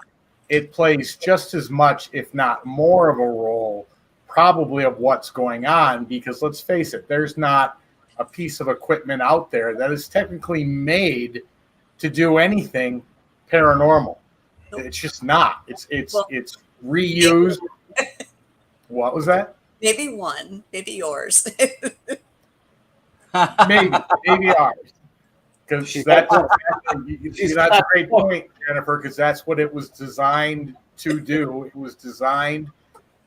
it plays just as much, if not more of a role, probably of what's going on, because let's face it, there's not a piece of equipment out there that is technically made to do anything paranormal. It's just not. It's reused. What was that? Maybe one, maybe yours. maybe ours. Because that's a great point, Jennifer, because that's what it was designed to do. It was designed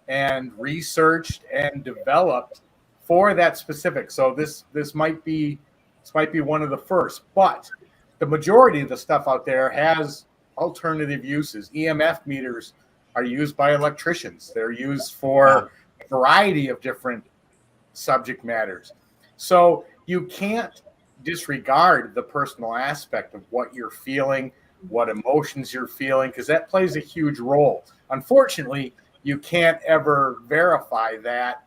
and researched and developed for that specific. So this might be one of the first, but the majority of the stuff out there has alternative uses. EMF meters are used by electricians. They're used for a variety of different subject matters. So you can't disregard the personal aspect of what you're feeling, what emotions you're feeling, because that plays a huge role. Unfortunately, you can't ever verify that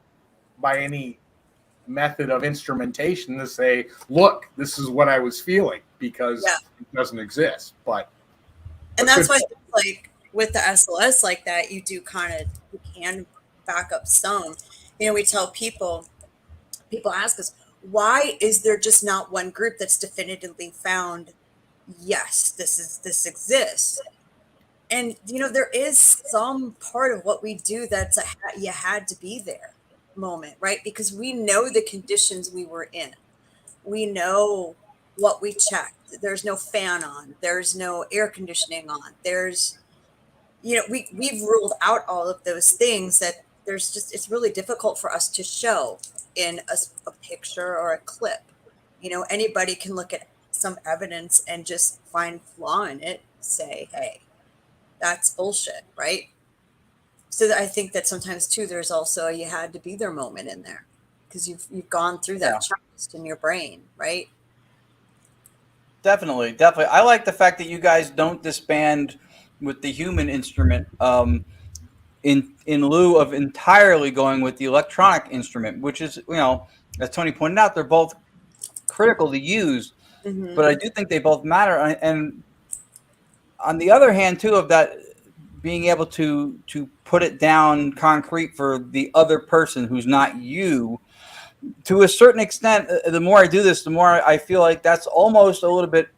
by any method of instrumentation to say, look, this is what I was feeling, because it doesn't exist. And that's why, like, with the SLS like that, you can back up some. You know, we tell people ask us, why is there just not one group that's definitively found, yes, this exists? And, you know, there is some part of what we do that's you had to be there moment, right? Because we know the conditions we were in. We know what we checked. There's no fan on. There's no air conditioning on. There's, you know, we've ruled out all of those things that there's just, it's really difficult for us to show in a picture or a clip. You know, anybody can look at some evidence and just find flaw in it, say, hey, that's bullshit, right? So I think that sometimes too, there's also a you had to be there moment in there because you've gone through that checklist in your brain, right? Definitely. I like the fact that you guys don't disband with the human instrument in lieu of entirely going with the electronic instrument, which is, you know, as Tony pointed out, they're both critical to use, but I do think they both matter. And on the other hand, too, of that being able to put it down concrete for the other person who's not you, to a certain extent, the more I do this, the more I feel like that's almost a little bit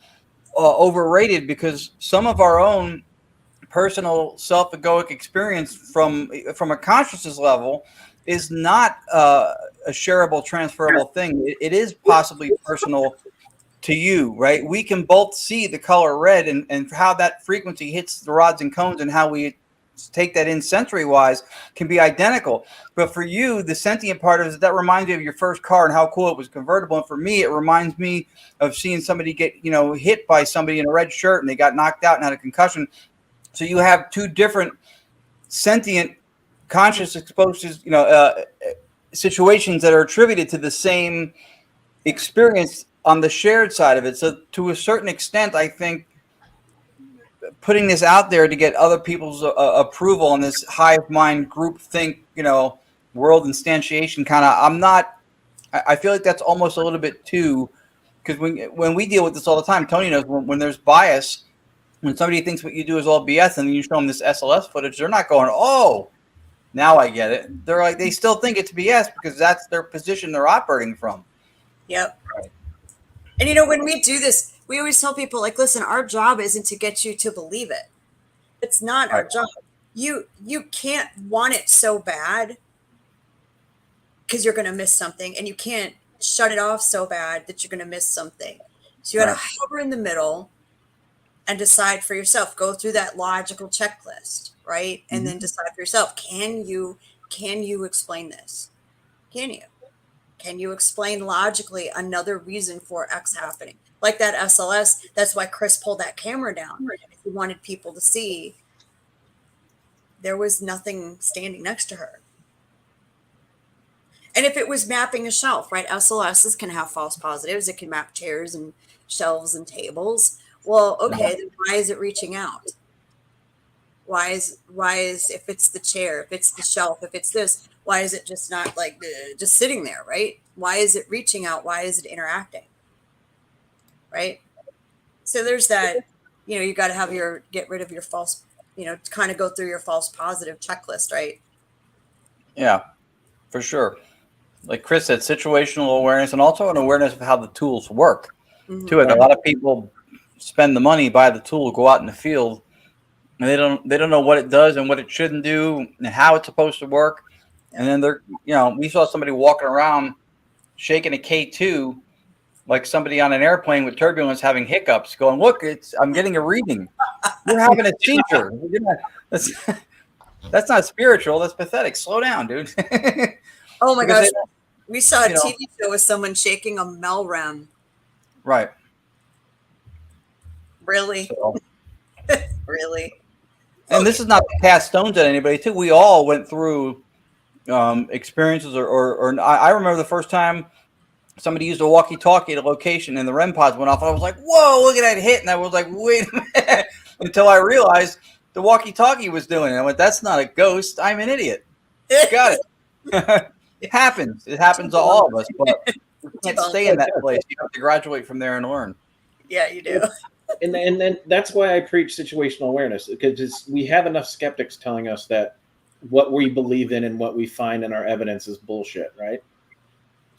overrated, because some of our own personal self-egoic experience from a consciousness level is not a shareable, transferable thing. It is possibly personal to you, right? We can both see the color red and how that frequency hits the rods and cones and how we take that in sensory wise can be identical. But for you, the sentient part is that reminds you of your first car and how cool it was convertible. And for me, it reminds me of seeing somebody get, you know, hit by somebody in a red shirt and they got knocked out and had a concussion. So you have two different sentient conscious exposures, you know, situations that are attributed to the same experience on the shared side of it. So to a certain extent, I think putting this out there to get other people's approval on this hive mind group think, you know, world instantiation kind of, I feel like that's almost a little bit too, because when we deal with this all the time, Tony knows when there's bias, when somebody thinks what you do is all BS and then you show them this SLS footage, they're not going, oh, now I get it. They're like, they still think it's BS because that's their position they're operating from. Yep. Right. And, you know, when we do this, we always tell people, like, listen, our job isn't to get you to believe it. It's not our job. You can't want it so bad because you're going to miss something, and you can't shut it off so bad that you're going to miss something. So you got to hover in the middle and decide for yourself. Go through that logical checklist, right? And then decide for yourself, can you explain this? Can you explain logically another reason for X happening? Like that SLS, that's why Chris pulled that camera down. He wanted people to see there was nothing standing next to her. And if it was mapping a shelf, right? SLSs can have false positives. It can map chairs and shelves and tables. Well, okay, then why is it reaching out? Why is if it's the chair, if it's the shelf, if it's this, why is it just not like just sitting there, right? Why is it reaching out? Why is it interacting? Right? So there's that, you know, you got to get rid of your false, you know, to kind of go through your false positive checklist, right? Yeah, for sure. Like Chris said, situational awareness and also an awareness of how the tools work. Too, like a lot of people spend the money, buy the tool, go out in the field, and they don't know what it does and what it shouldn't do and how it's supposed to work. And then they're, you know, we saw somebody walking around shaking a K2 like somebody on an airplane with turbulence having hiccups, going, look, I'm getting a reading. You're having a seizure. That's not spiritual. That's pathetic. Slow down, dude. Oh my gosh. We saw a TV show with someone shaking a Melrem. Right. Really? So. Really? And this is not to cast stones at anybody, too. We all went through experiences or I remember the first time somebody used a walkie-talkie at a location and the REM pods went off. And I was like, whoa, look at that hit. And I was like, wait a minute. Until I realized the walkie-talkie was doing it. I went, that's not a ghost. I'm an idiot. Got it. It happens. It happens to all of us. But you can't stay in that place. You have to graduate from there and learn. Yeah, you do. And then that's why I preach situational awareness, because we have enough skeptics telling us that what we believe in and what we find in our evidence is bullshit, right?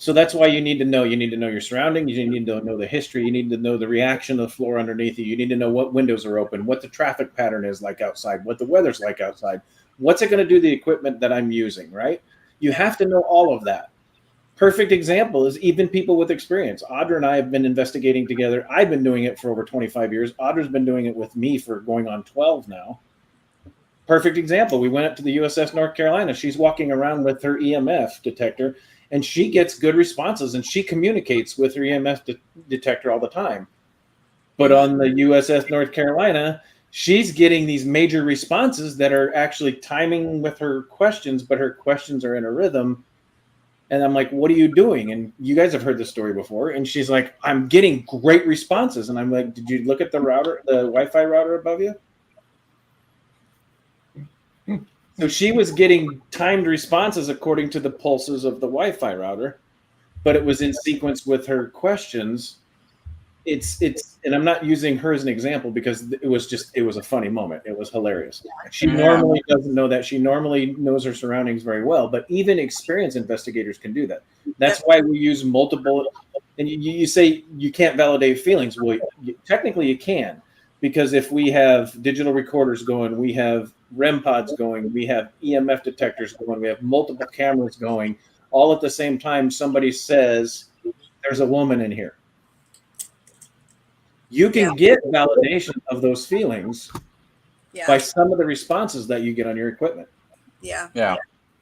So that's why you need to know. You need to know your surroundings. You need to know the history. You need to know the reaction of the floor underneath you. You need to know what windows are open, what the traffic pattern is like outside, what the weather's like outside. What's it going to do to the equipment that I'm using, right? You have to know all of that. Perfect example is even people with experience. Audra and I have been investigating together. I've been doing it for over 25 years. Audra's been doing it with me for going on 12 now. Perfect example. We went up to the USS North Carolina. She's walking around with her EMF detector, and she gets good responses, and she communicates with her EMF detector all the time. But on the USS North Carolina, she's getting these major responses that are actually timing with her questions, but her questions are in a rhythm. And I'm like, what are you doing? And you guys have heard this story before. And she's like, I'm getting great responses. And I'm like, did you look at the router, the Wi-Fi router above you? So she was getting timed responses according to the pulses of the Wi-Fi router, but it was in sequence with her questions. It's and I'm not using her as an example because it was a funny moment. It was hilarious. She normally doesn't know that. She normally knows her surroundings very well, but even experienced investigators can do that. That's why we use multiple. And you say you can't validate feelings. Well, technically you can, because if we have digital recorders going, we have REM pods going, we have EMF detectors going, we have multiple cameras going, all at the same time. Somebody says, "There's a woman in here." You can get validation of those feelings by some of the responses that you get on your equipment. Yeah.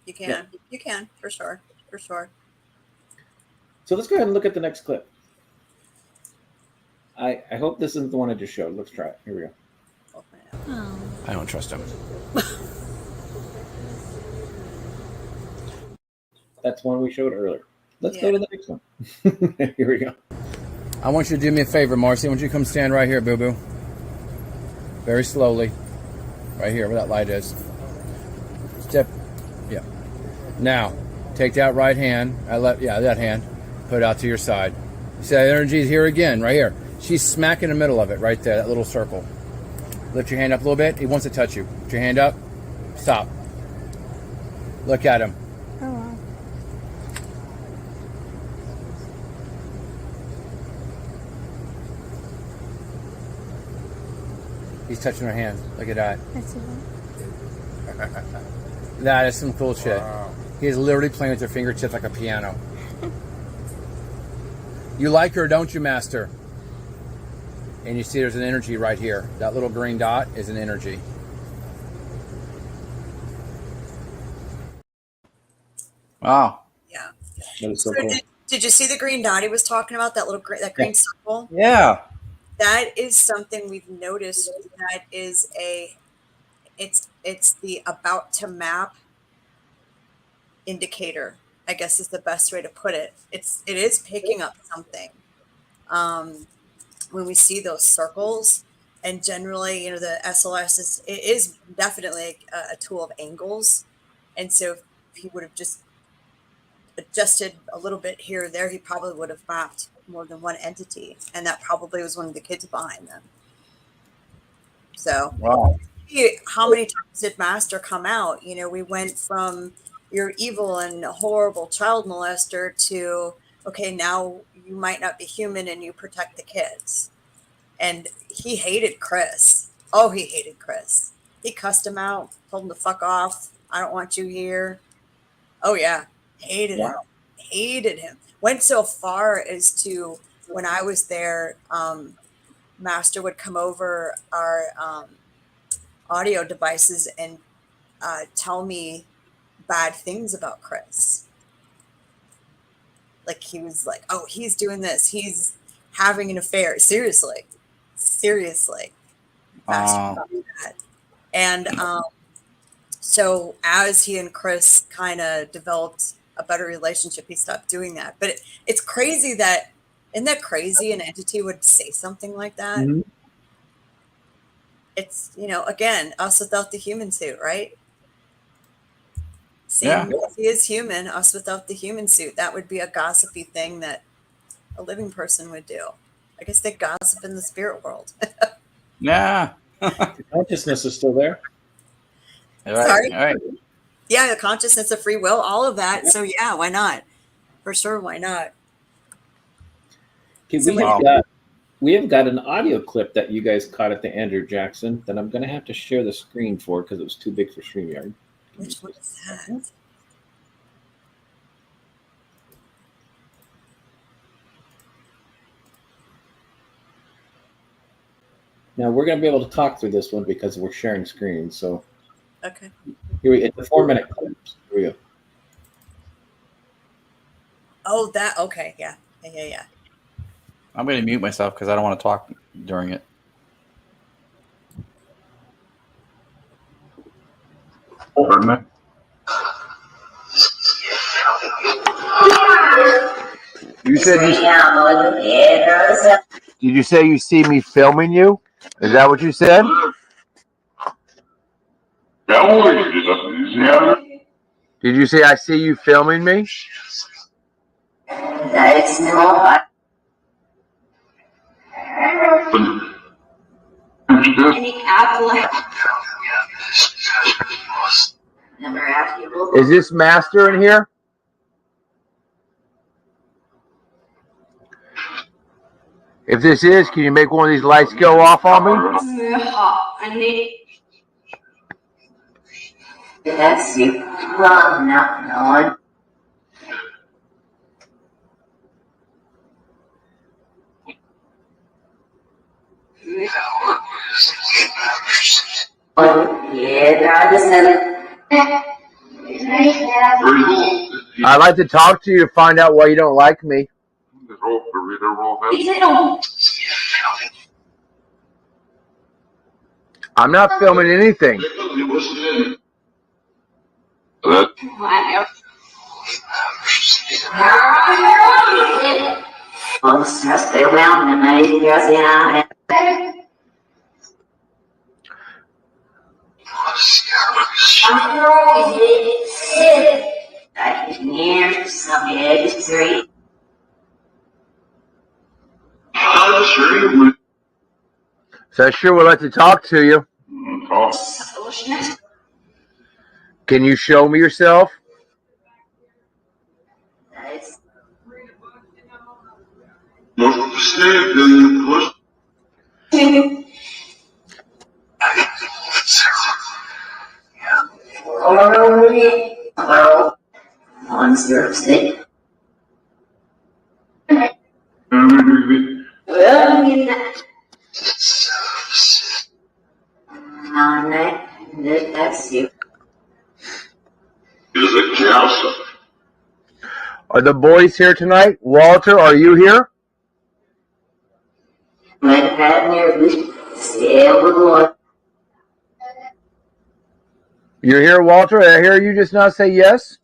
You can. Yeah. You can, for sure. For sure. So let's go ahead and look at the next clip. I hope this isn't the one I just showed. Let's try it. Here we go. Oh. I don't trust him. That's one we showed earlier. Let's go to the next one. Here we go. I want you to do me a favor, Marcy. I want you to come stand right here, boo-boo. Very slowly. Right here, where that light is. Step. Yeah. Now, take that right hand. That hand. Put it out to your side. See that energy is here again, right here. She's smack in the middle of it, right there, that little circle. Lift your hand up a little bit. He wants to touch you. Put your hand up. Stop. Look at him. Oh, wow. He's touching her hand. Look at that. I see that. That is some cool shit. Wow. He's literally playing with her fingertips like a piano. You like her, don't you, Master? And you see there's an energy right here. That little green dot is an energy. Wow. Yeah. That is so So cool. did you see the green dot he was talking about? That little that green circle? Yeah. That is something we've noticed. That is it's the about to map indicator, I guess is the best way to put it. It is picking up something when we see those circles. And generally, you know, the SLS is definitely a tool of angles. And so if he would have just adjusted a little bit here or there, he probably would have mapped more than one entity. And that probably was one of the kids behind them. So Wow. How many times did Master come out? You know, we went from you're evil and a horrible child molester to, okay, now you might not be human and you protect the kids. And he hated Chris. Oh, he hated Chris. He cussed him out, told him to fuck off. I don't want you here. Oh, yeah. Hated him. Hated him. Went so far as to, when I was there, Master would come over our audio devices and tell me bad things about Chris. Like he was like, oh, he's doing this. He's having an affair. Seriously. Master would do that. And so as he and Chris kind of developed a better relationship, he stopped doing that. But it's crazy that, isn't that crazy an entity would say something like that? Mm-hmm. It's, you know, again, us without the human suit, right? Yeah. He is human, us without the human suit. That would be a gossipy thing that a living person would do. I guess they gossip in the spirit world. Yeah. Consciousness is still there. All right. Sorry? All right. Yeah, the consciousness of free will, all of that. So yeah, why not? For sure, why not? Okay, we have got an audio clip that you guys caught at the Andrew Jackson that I'm going to have to share the screen for because it was too big for StreamYard. Which one is that? Now we're going to be able to talk through this one because we're sharing screens. So Okay. it's a 4-minute clip. Here we go. Oh, that. Okay. Yeah. I'm going to mute myself because I don't want to talk during it. You said did you say you see me filming you? Is that what you said? Did you say I see you filming me? Is this Master in here? If this is, can you make one of these lights go off on me? That's you. Well, no. I'd like to talk to you to find out why you don't like me. I'm not filming anything. So I sure would like to talk to you. Can you show me yourself? That's you. Are the boys here tonight? Walter, are you here? You're here, Walter? I hear you just not say yes?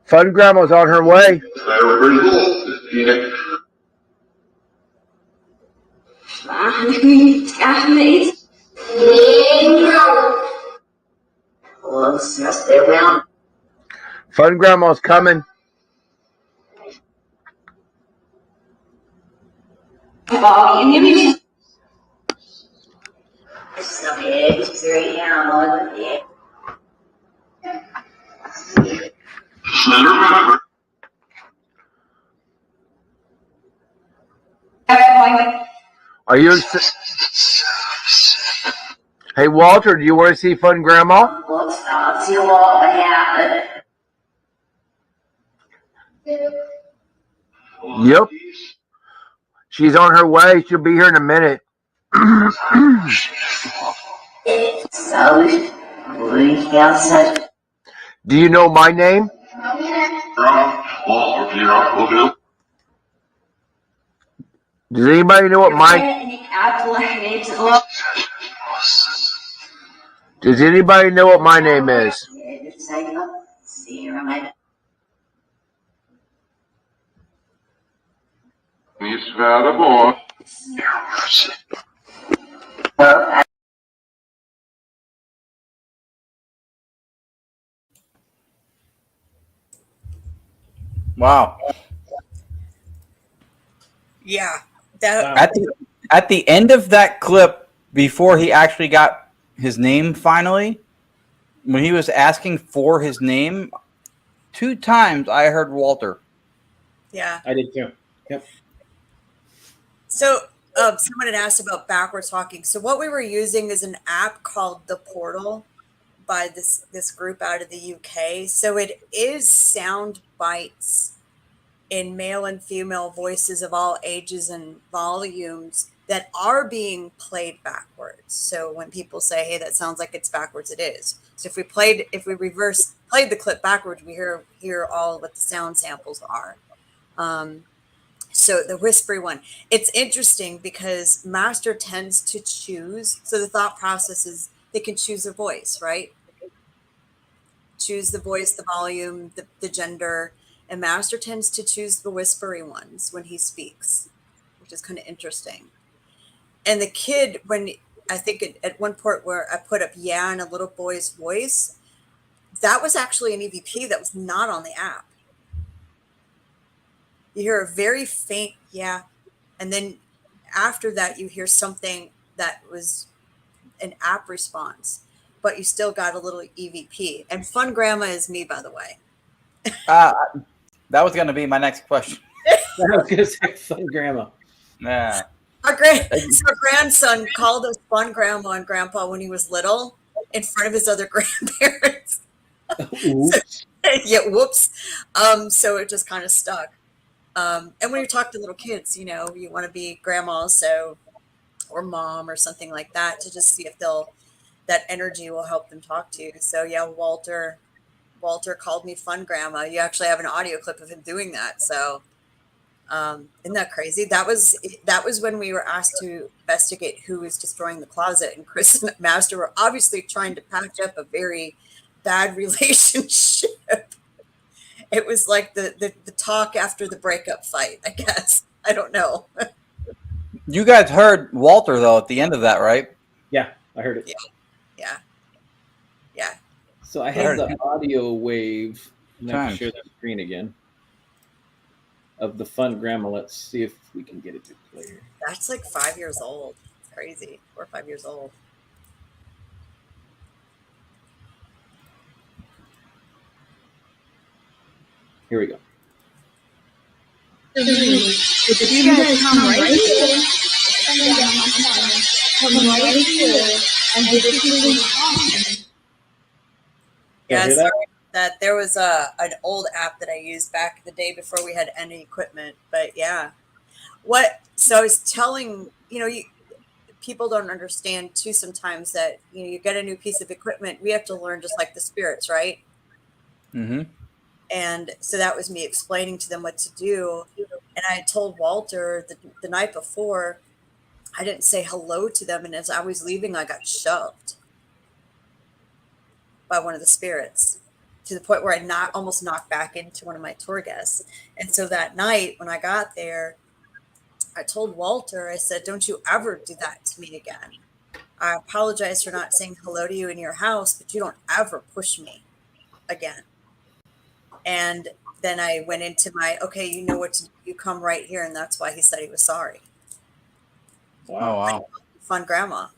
Fun Grandma's on her way. Fun Grandma's coming. Are you? Hey, Walter, do you want to see Fun Grandma? Yep. She's on her way. She'll be here in a minute. Do you know my name? Does anybody know what my... Does anybody know what my name is? Wow. Yeah. That. At the end of that clip, before he actually got his name finally, when he was asking for his name, 2 times I heard Walter. Yeah. I did too. Yep. So someone had asked about backwards talking. So what we were using is an app called The Portal by this group out of the UK. So it is sound bites in male and female voices of all ages and volumes that are being played backwards. So when people say, hey, that sounds like it's backwards, it is. So if we played the clip backwards, we hear all what the sound samples are. So the whispery one, it's interesting because master tends to choose. So the thought process is they can choose their voice, right? Choose the voice, the volume, the gender, and master tends to choose the whispery ones when he speaks, which is kind of interesting. And the kid, when I think at one point where I put up yeah in a little boy's voice, that was actually an EVP that was not on the app. You hear a very faint yeah, and then after that you hear something that was an app response, but you still got a little EVP. And Fun Grandma is me, by the way. That was going to be my next question. I was going to say Fun Grandma. Yeah. Our grandson called us Fun Grandma and Grandpa when he was little in front of his other grandparents. Oops. Yeah, whoops. So it just kind of stuck. And when you talk to little kids, you want to be grandma, or mom or something like that, to just see if that energy will help them talk to you. So yeah, Walter called me Fun Grandma. You actually have an audio clip of him doing that. So isn't that crazy? That was when we were asked to investigate who was destroying the closet, and Chris and Master were obviously trying to patch up a very bad relationship. It was like the talk after the breakup fight, I guess. I don't know. You guys heard Walter, though, at the end of that, right? Yeah, I heard it. Yeah. So I have the audio wave. I'm going to Times. share the screen again of the Fun Grandma. Let's see if we can get it to play here. That's like 5 years old. It's crazy. 4 or 5 years old. Here we go. Did you guys come right here? Come right here. And yeah, sorry that there was an old app that I used back the day before we had any equipment. But yeah, so I was telling, people don't understand too sometimes that, you get a new piece of equipment, we have to learn just like the spirits, right? Mm-hmm. And so that was me explaining to them what to do. And I had told Walter the night before, I didn't say hello to them. And as I was leaving, I got shoved by one of the spirits to the point where I almost knocked back into one of my tour guests. And so that night when I got there, I told Walter, I said, don't you ever do that to me again. I apologize for not saying hello to you in your house, but you don't ever push me again. And then I went into my, okay, you know what to do. You come right here. And that's why he said he was sorry. Wow. Fun Grandma.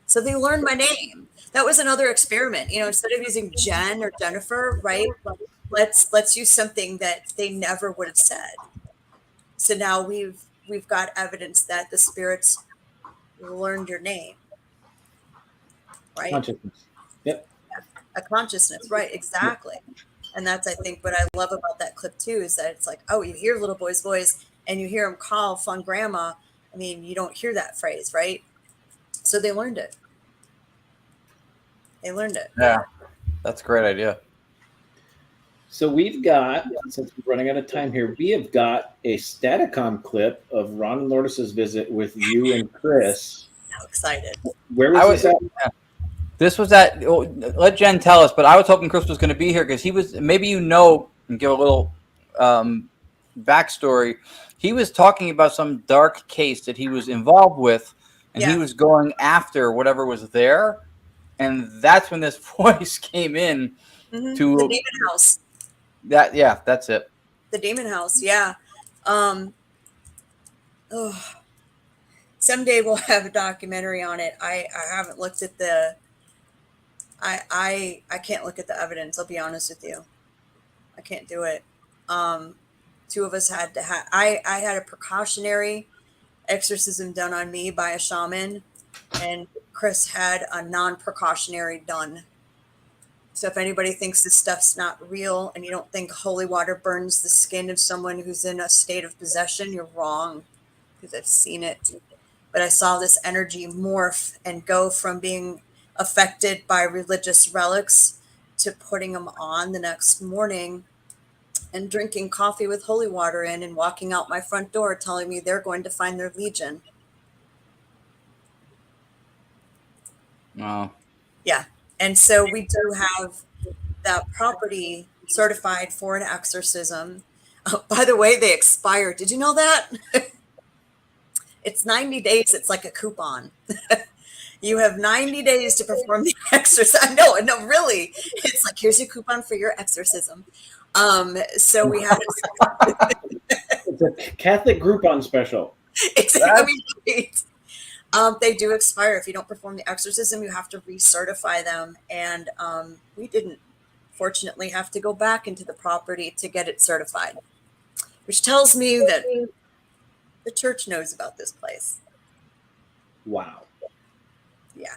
So they learned my name. That was another experiment. Instead of using Jen or Jennifer, right? Let's use something that they never would have said. So now we've got evidence that the spirits learned your name. Right? Consciousness. Yep. A consciousness, right? Exactly. And that's, I think, what I love about that clip too, is that it's like, oh, you hear little boy's voice and you hear him call Fun Grandma. I mean, you don't hear that phrase, right? So they learned it. Yeah, that's a great idea. So we've got, since we're running out of time here, we have got a Staticom clip of Ron and Lourdes' visit with you and Chris. So excited. Where was this at? Yeah. This was at, let Jen tell us, but I was hoping Chris was going to be here because he was, maybe and give a little backstory. He was talking about some dark case that he was involved with, and he was going after whatever was there. And that's when this voice came in to the Demon House. That's it. The Demon House, yeah. Someday we'll have a documentary on it. I haven't looked at I can't look at the evidence. I'll be honest with you. I can't do it. Two of us had to have, I had a precautionary exorcism done on me by a shaman, and Chris had a non-precautionary done. So if anybody thinks this stuff's not real and you don't think holy water burns the skin of someone who's in a state of possession, you're wrong, because I've seen it. But I saw this energy morph and go from being affected by religious relics to putting them on the next morning and drinking coffee with holy water in and walking out my front door telling me they're going to find their legion. Wow. Yeah. And so we do have that property certified for an exorcism. Oh, by the way, they expire. Did you know that? It's 90 days. It's like a coupon. You have 90 days to perform the exorcism. No, really. It's like, here's your coupon for your exorcism. So we had it's a Catholic Groupon special. Exactly. Right. They do expire. If you don't perform the exorcism, you have to recertify them. And we didn't, fortunately, have to go back into the property to get it certified, which tells me that the church knows about this place. Wow. Yeah.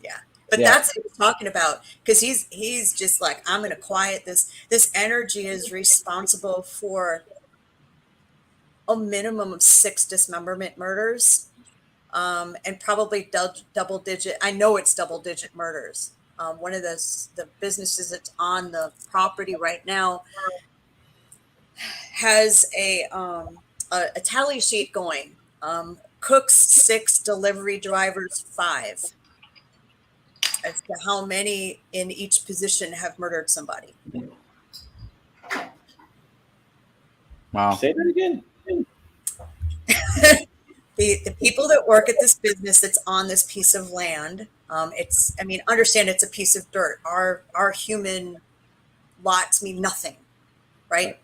Yeah. But that's what he's talking about, because he's just like, I'm going to quiet this. This energy is responsible for a minimum of 6 dismemberment murders, and probably double digit. I know it's double digit murders. One of the businesses that's on the property right now has a tally sheet going. Cooks 6, delivery drivers 5. As to how many in each position have murdered somebody. Wow. Say that again. The people that work at this business that's on this piece of land, understand it's a piece of dirt. Our human lots mean nothing, right?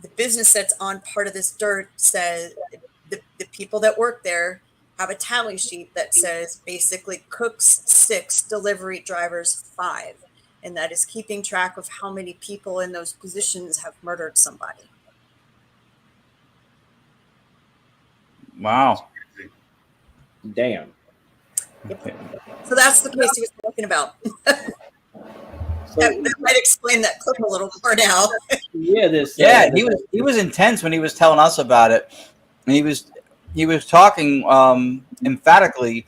The business that's on part of this dirt says the people that work there have a tally sheet that says basically cooks 6, delivery drivers 5. And that is keeping track of how many people in those positions have murdered somebody. Wow. Damn. Yep. So that's the case he was talking about. That might explain that clip a little more now. Yeah, he was intense when he was telling us about it. And he was talking emphatically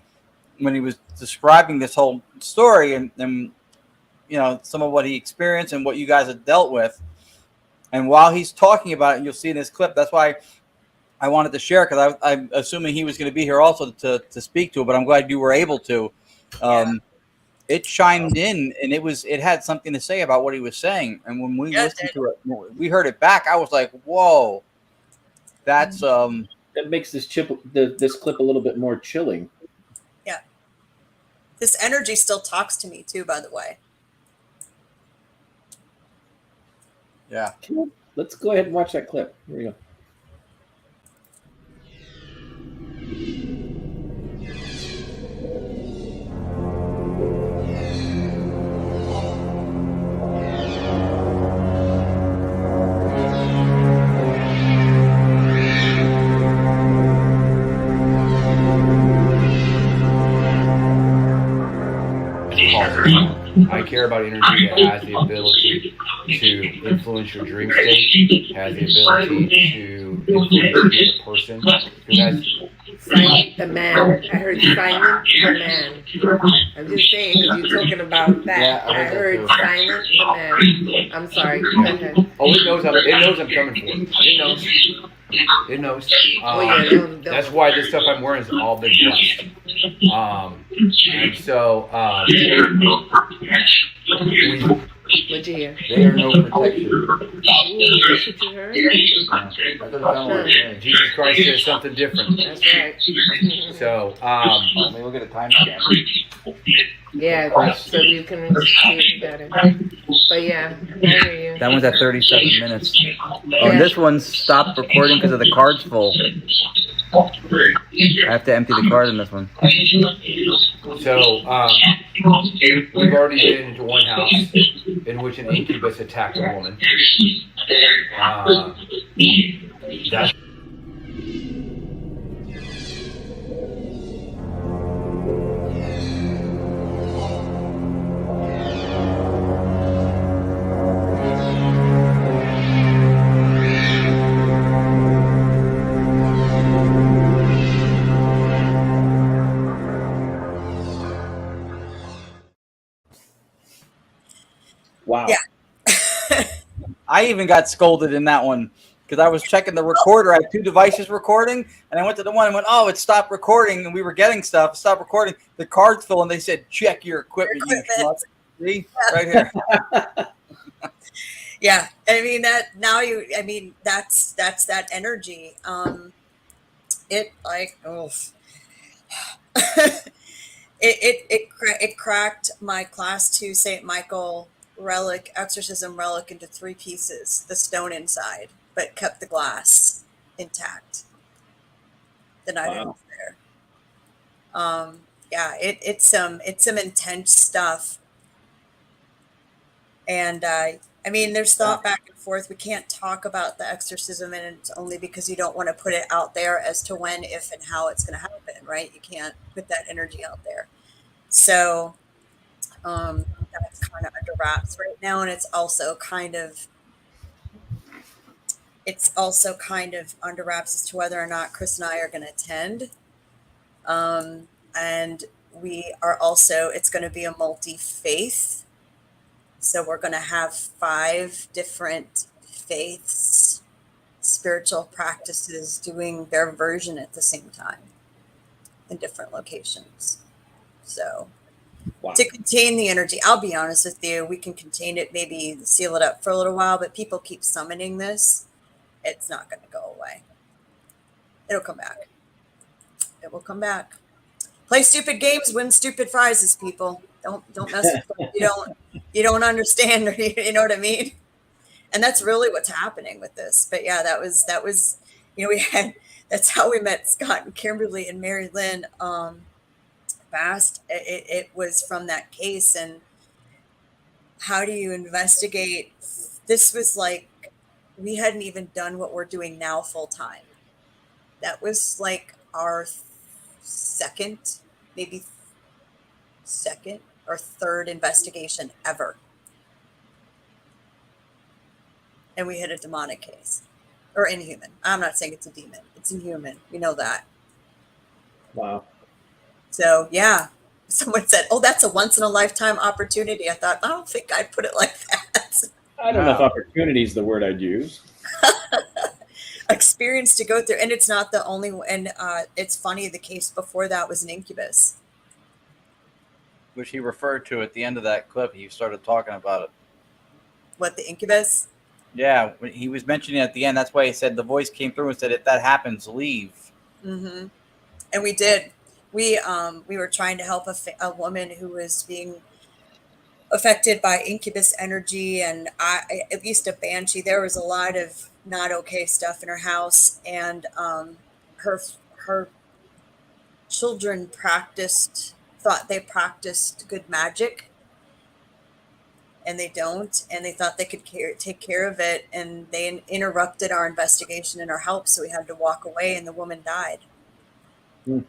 when he was describing this whole story and you know, some of what he experienced and what you guys have dealt with. And while he's talking about it, and you'll see in this clip, that's why I wanted to share, because I'm assuming he was going to be here also to speak to it, but I'm glad you were able to. It chimed in, and it had something to say about what he was saying. And when we listened to it, we heard it back. I was like, "Whoa, that's that makes this clip a little bit more chilling." Yeah, this energy still talks to me too, by the way. Yeah. Let's go ahead and watch that clip. Here we go. I care about energy that has the ability to influence your dream state, has the ability to influence you as a person. Silent the man. I heard silent the man. I'm just saying, because you're talking about that. Yeah, I heard silent the man. I'm sorry. Go ahead. Oh, it knows I'm coming for it. It knows. It knows. That's why this stuff I'm wearing has all been blessed. And so, what'd you hear? They are no protection. Ooh, that's what you heard? That doesn't sound like it. Jesus Christ says something different. That's right. So, let me look at the timestamp. Yeah, so you can hear better. But yeah, I hear you. That one's at 37 minutes. Oh, this one stopped recording because of the card's full. I have to empty the card in this one. So, we've already been into one house in which an incubus attacked a woman. That's Wow. Yeah. I even got scolded in that one because I was checking the recorder. I had 2 devices recording, and I went to the one and went, "Oh, it stopped recording," and we were getting stuff. Stop recording. The card's full, and they said, "Check your equipment." You schmuck." See, right here. Yeah, I mean that now that's that energy. It like it cracked my class 2 St. Michael relic, exorcism relic, into 3 pieces, the stone inside, but kept the glass intact the night I was there. Yeah, it's some intense stuff. And I mean, there's thought back and forth. We can't talk about the exorcism, and it's only because you don't want to put it out there as to when, if, and how it's going to happen, right? You can't put that energy out there. So that's kind of under wraps right now, and it's also kind of under wraps as to whether or not Chris and I are going to attend. And we are also, it's going to be a multi-faith. So we're going to have 5 different faiths, spiritual practices doing their version at the same time in different locations. So to contain the energy, I'll be honest with you, we can contain it, maybe seal it up for a little while, but people keep summoning this. It's not going to go away. It'll come back. It will come back. Play stupid games, win stupid prizes, people. Don't mess with them. You don't understand, or you know what I mean? And that's really what's happening with this. But yeah, that was that's how we met Scott and Kimberly and Mary Lynn fast. It was from that case. And how do you investigate? This was like, we hadn't even done what we're doing now full time. That was like our second or third investigation ever. And we hit a demonic case. Or inhuman. I'm not saying it's a demon. It's inhuman. We know that. Wow. So, yeah. Someone said, "Oh, that's a once-in-a-lifetime opportunity." I thought, I don't think I'd put it like that. I don't know if opportunity is the word I'd use. Experience to go through. And it's not the only one. And it's funny, the case before that was an incubus. Which he referred to at the end of that clip. He started talking about it. What, the incubus? Yeah, he was mentioning at the end. That's why he said the voice came through and said, "If that happens, leave." Mm-hmm. And we did. We were trying to help a woman who was being affected by incubus energy, and at least a banshee. There was a lot of not okay stuff in her house, and her children thought they practiced good magic, and they don't, and they thought they could take care of it, and they interrupted our investigation and our help, so we had to walk away, and the woman died. Mm.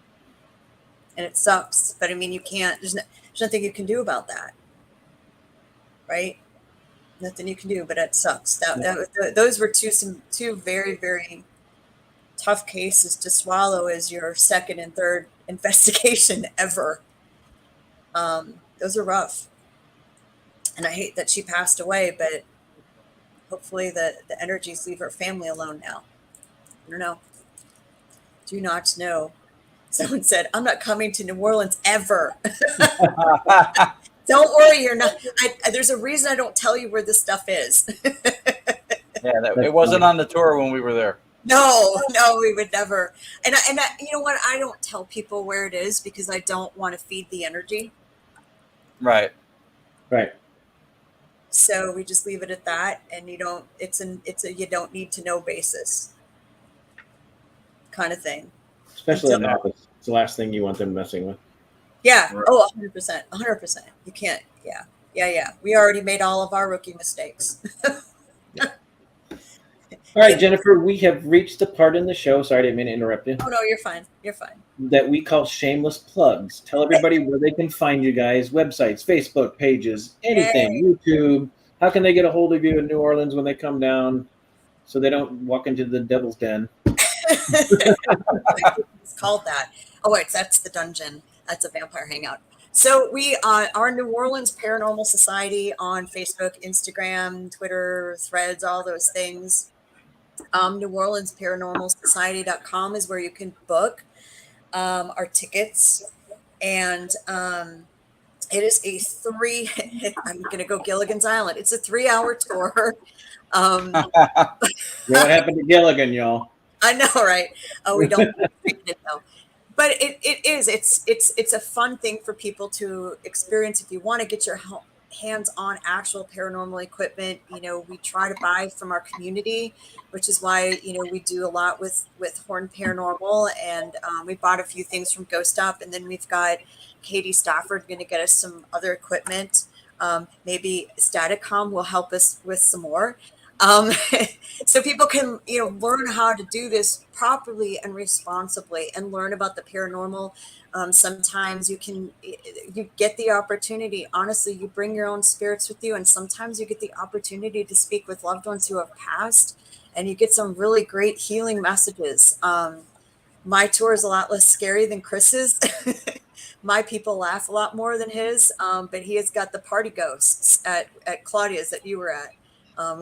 And it sucks, but I mean, you can't, there's nothing you can do about that, right? Nothing you can do, but it sucks. Those were two very, very tough cases to swallow as your second and third investigation ever. Those are rough. And I hate that she passed away, but hopefully the energies leave her family alone now. I don't know. Do not know. Someone said, "I'm not coming to New Orleans ever." Don't worry, you're not. There's a reason I don't tell you where this stuff is. It wasn't on the tour when we were there. No, we would never. And you know what? I don't tell people where it is because I don't want to feed the energy. Right. Right. So we just leave it at that, and you don't. It's a you don't need to know basis kind of thing. Especially in office, it's the last thing you want them messing with. Yeah. Oh, 100%. 100%. You can't. Yeah. Yeah. We already made all of our rookie mistakes. All right, Jennifer, we have reached the part in the show. Sorry, I didn't mean to interrupt you. Oh, no, you're fine. You're fine. That we call shameless plugs. Tell everybody where they can find you guys, websites, Facebook pages, anything, YouTube. How can they get a hold of you in New Orleans when they come down so they don't walk into the devil's den? It's called that. Oh, wait, that's the dungeon. That's a vampire hangout. So we are New Orleans Paranormal Society on Facebook, Instagram, Twitter, Threads, all those things. New Orleans Paranormal Society.com is where you can book our tickets. And it is I'm going to go Gilligan's Island. It's a 3-hour tour. What happened to Gilligan, y'all? I know, right? Oh, we don't it though. But it's a fun thing for people to experience. If you want to get your hands on actual paranormal equipment, we try to buy from our community, which is why, we do a lot with Horn Paranormal, and we bought a few things from Ghost Up, and then we've got Katie Stafford going to get us some other equipment. Maybe Staticom will help us with some more. So people can, learn how to do this properly and responsibly and learn about the paranormal. Sometimes you get the opportunity, honestly, you bring your own spirits with you. And sometimes you get the opportunity to speak with loved ones who have passed, and you get some really great healing messages. My tour is a lot less scary than Chris's. My people laugh a lot more than his, but he has got the party ghosts at Claudia's that you were at.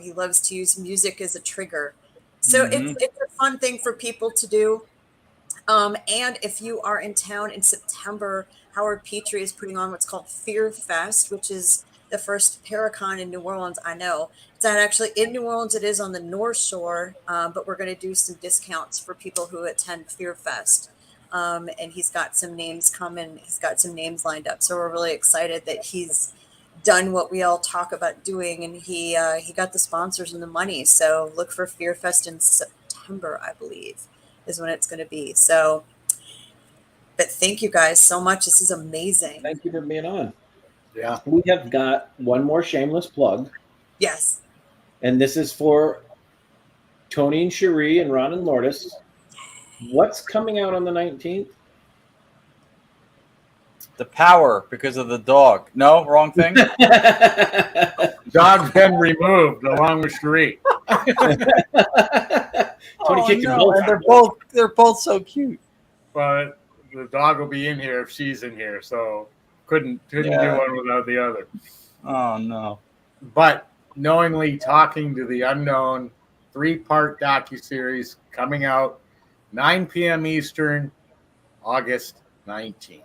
He loves to use music as a trigger. So it's a fun thing for people to do. And if you are in town in September, Howard Petrie is putting on what's called Fear Fest, which is the first Paracon in New Orleans. I know it's not actually in New Orleans. It is on the North Shore, but we're going to do some discounts for people who attend Fear Fest. And he's got some names coming. He's got some names lined up. So we're really excited that he's done what we all talk about doing, and he got the sponsors and the money. So look for Fear Fest in September, I believe, is when it's going to be. So, but thank you guys so much. This is amazing. Thank you for being on. Yeah. We have got one more shameless plug. Yes. And this is for Tony and Cherie and Ron and Lourdes. What's coming out on the 19th? The Power, because of the dog. No, wrong thing. Dog's been removed along with Cherie. Tony kicked no. both. And they're both so cute. But the dog will be in here if she's in here, so couldn't do one without the other. Oh no. But knowingly talking to the unknown, 3-part docuseries coming out 9 p.m. Eastern, August 19th.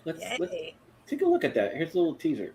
Let's take a look at that. Here's a little teaser.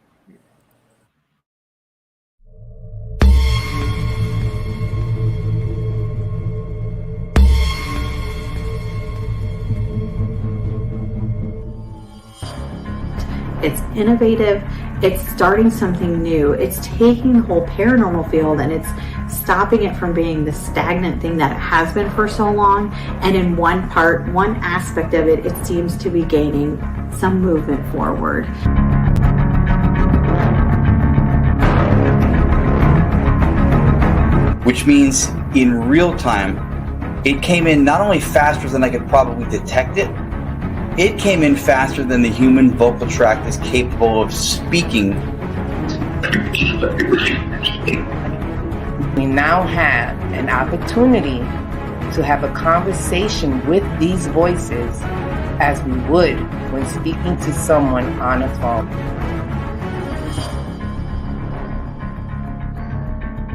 It's innovative. It's starting something new. It's taking the whole paranormal field and it's stopping it from being the stagnant thing that it has been for so long. And in one aspect of it, it seems to be gaining some movement forward. Which means in real time, it came in not only faster than I could probably detect it, it came in faster than the human vocal tract is capable of speaking. We now have an opportunity to have a conversation with these voices as we would when speaking to someone on a phone.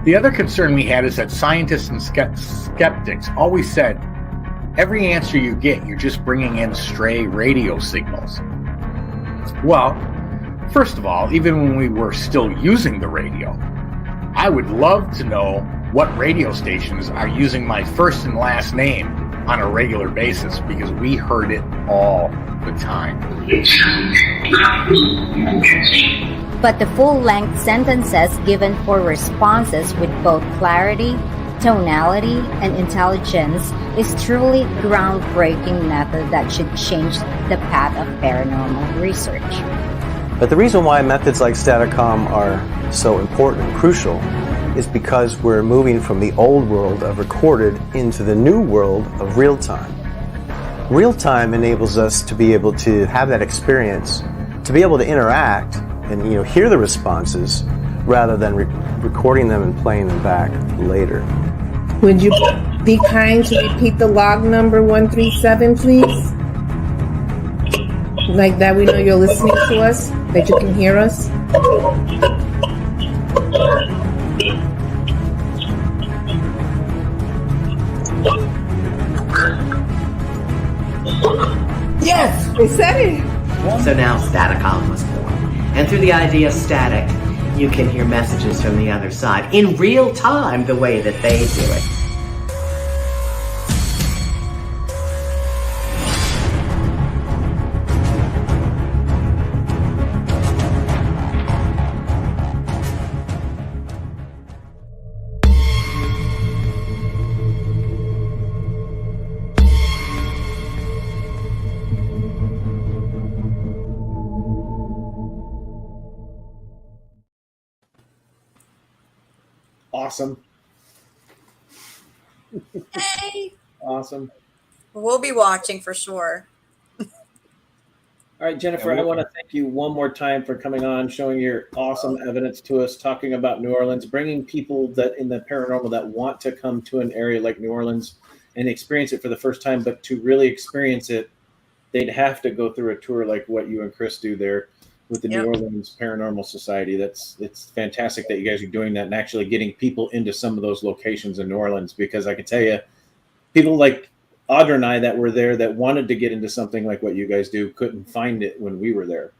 The other concern we had is that scientists and skeptics always said, every answer you get, you're just bringing in stray radio signals. Well, first of all, even when we were still using the radio, I would love to know what radio stations are using my first and last name on a regular basis, because we heard it all the time. but the full-length sentences given for responses with both clarity, tonality, and intelligence is truly groundbreaking method that should change the path of paranormal research. But the reason why methods like Staticom are so important and crucial is because we're moving from the old world of recorded into the new world of real time. Real time enables us to be able to have that experience, to be able to interact and hear the responses rather than recording them and playing them back later. Would you be kind to repeat the log number 137, please? Like that we know you're listening to us, that you can hear us. Yes, they said it. So now Staticom was born. And through the idea of static, you can hear messages from the other side in real time the way that they do it. Awesome. Hey. Awesome. We'll be watching for sure. All right, Jennifer, I want to thank you one more time for coming on, showing your awesome evidence to us, talking about New Orleans, bringing people that in the paranormal that want to come to an area like New Orleans and experience it for the first time, but to really experience it, they'd have to go through a tour like what you and Chris do there with the New Orleans Paranormal Society. It's fantastic that you guys are doing that and actually getting people into some of those locations in New Orleans, because I can tell you, people like Audra and I that were there that wanted to get into something like what you guys do couldn't find it when we were there.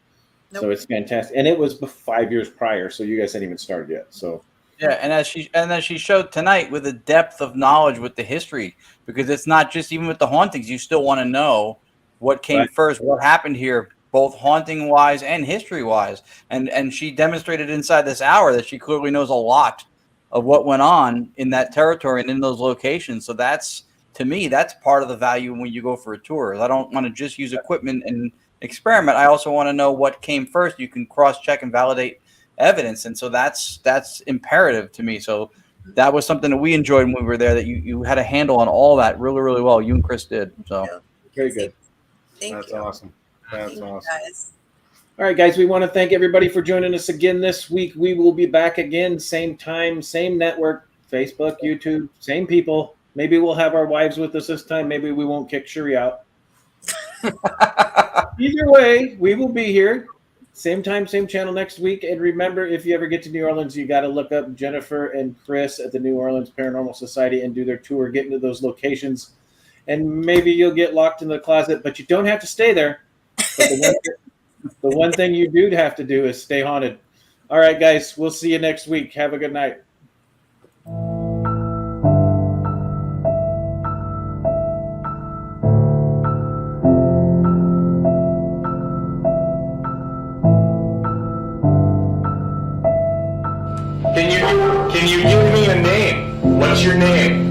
Nope. So it's fantastic. And it was 5 years prior, so you guys hadn't even started yet. So yeah, and as she showed tonight, with the depth of knowledge with the history, because it's not just even with the hauntings, you still want to know what came first, what happened here, both haunting wise and history wise. And she demonstrated inside this hour that she clearly knows a lot of what went on in that territory and in those locations. So that's, to me, that's part of the value when you go for a tour. I don't want to just use equipment and experiment. I also want to know what came first. You can cross-check and validate evidence. And so that's imperative to me. So that was something that we enjoyed when we were there, that you had a handle on all that really, really well. You and Chris did. So very good. That's awesome. That's awesome. Guys. All right, guys, we want to thank everybody for joining us again this week. We will be back again, same time, same network, Facebook, YouTube, same people. Maybe we'll have our wives with us this time. Maybe we won't kick Cherie out. Either way, we will be here. Same time, same channel next week. And remember, if you ever get to New Orleans, you got to look up Jennifer and Chris at the New Orleans Paranormal Society and do their tour, get into those locations. And maybe you'll get locked in the closet, but you don't have to stay there. But the one thing you do have to do is stay haunted. All right, guys, we'll see you next week. Have a good night. Can you give me a name? What's your name?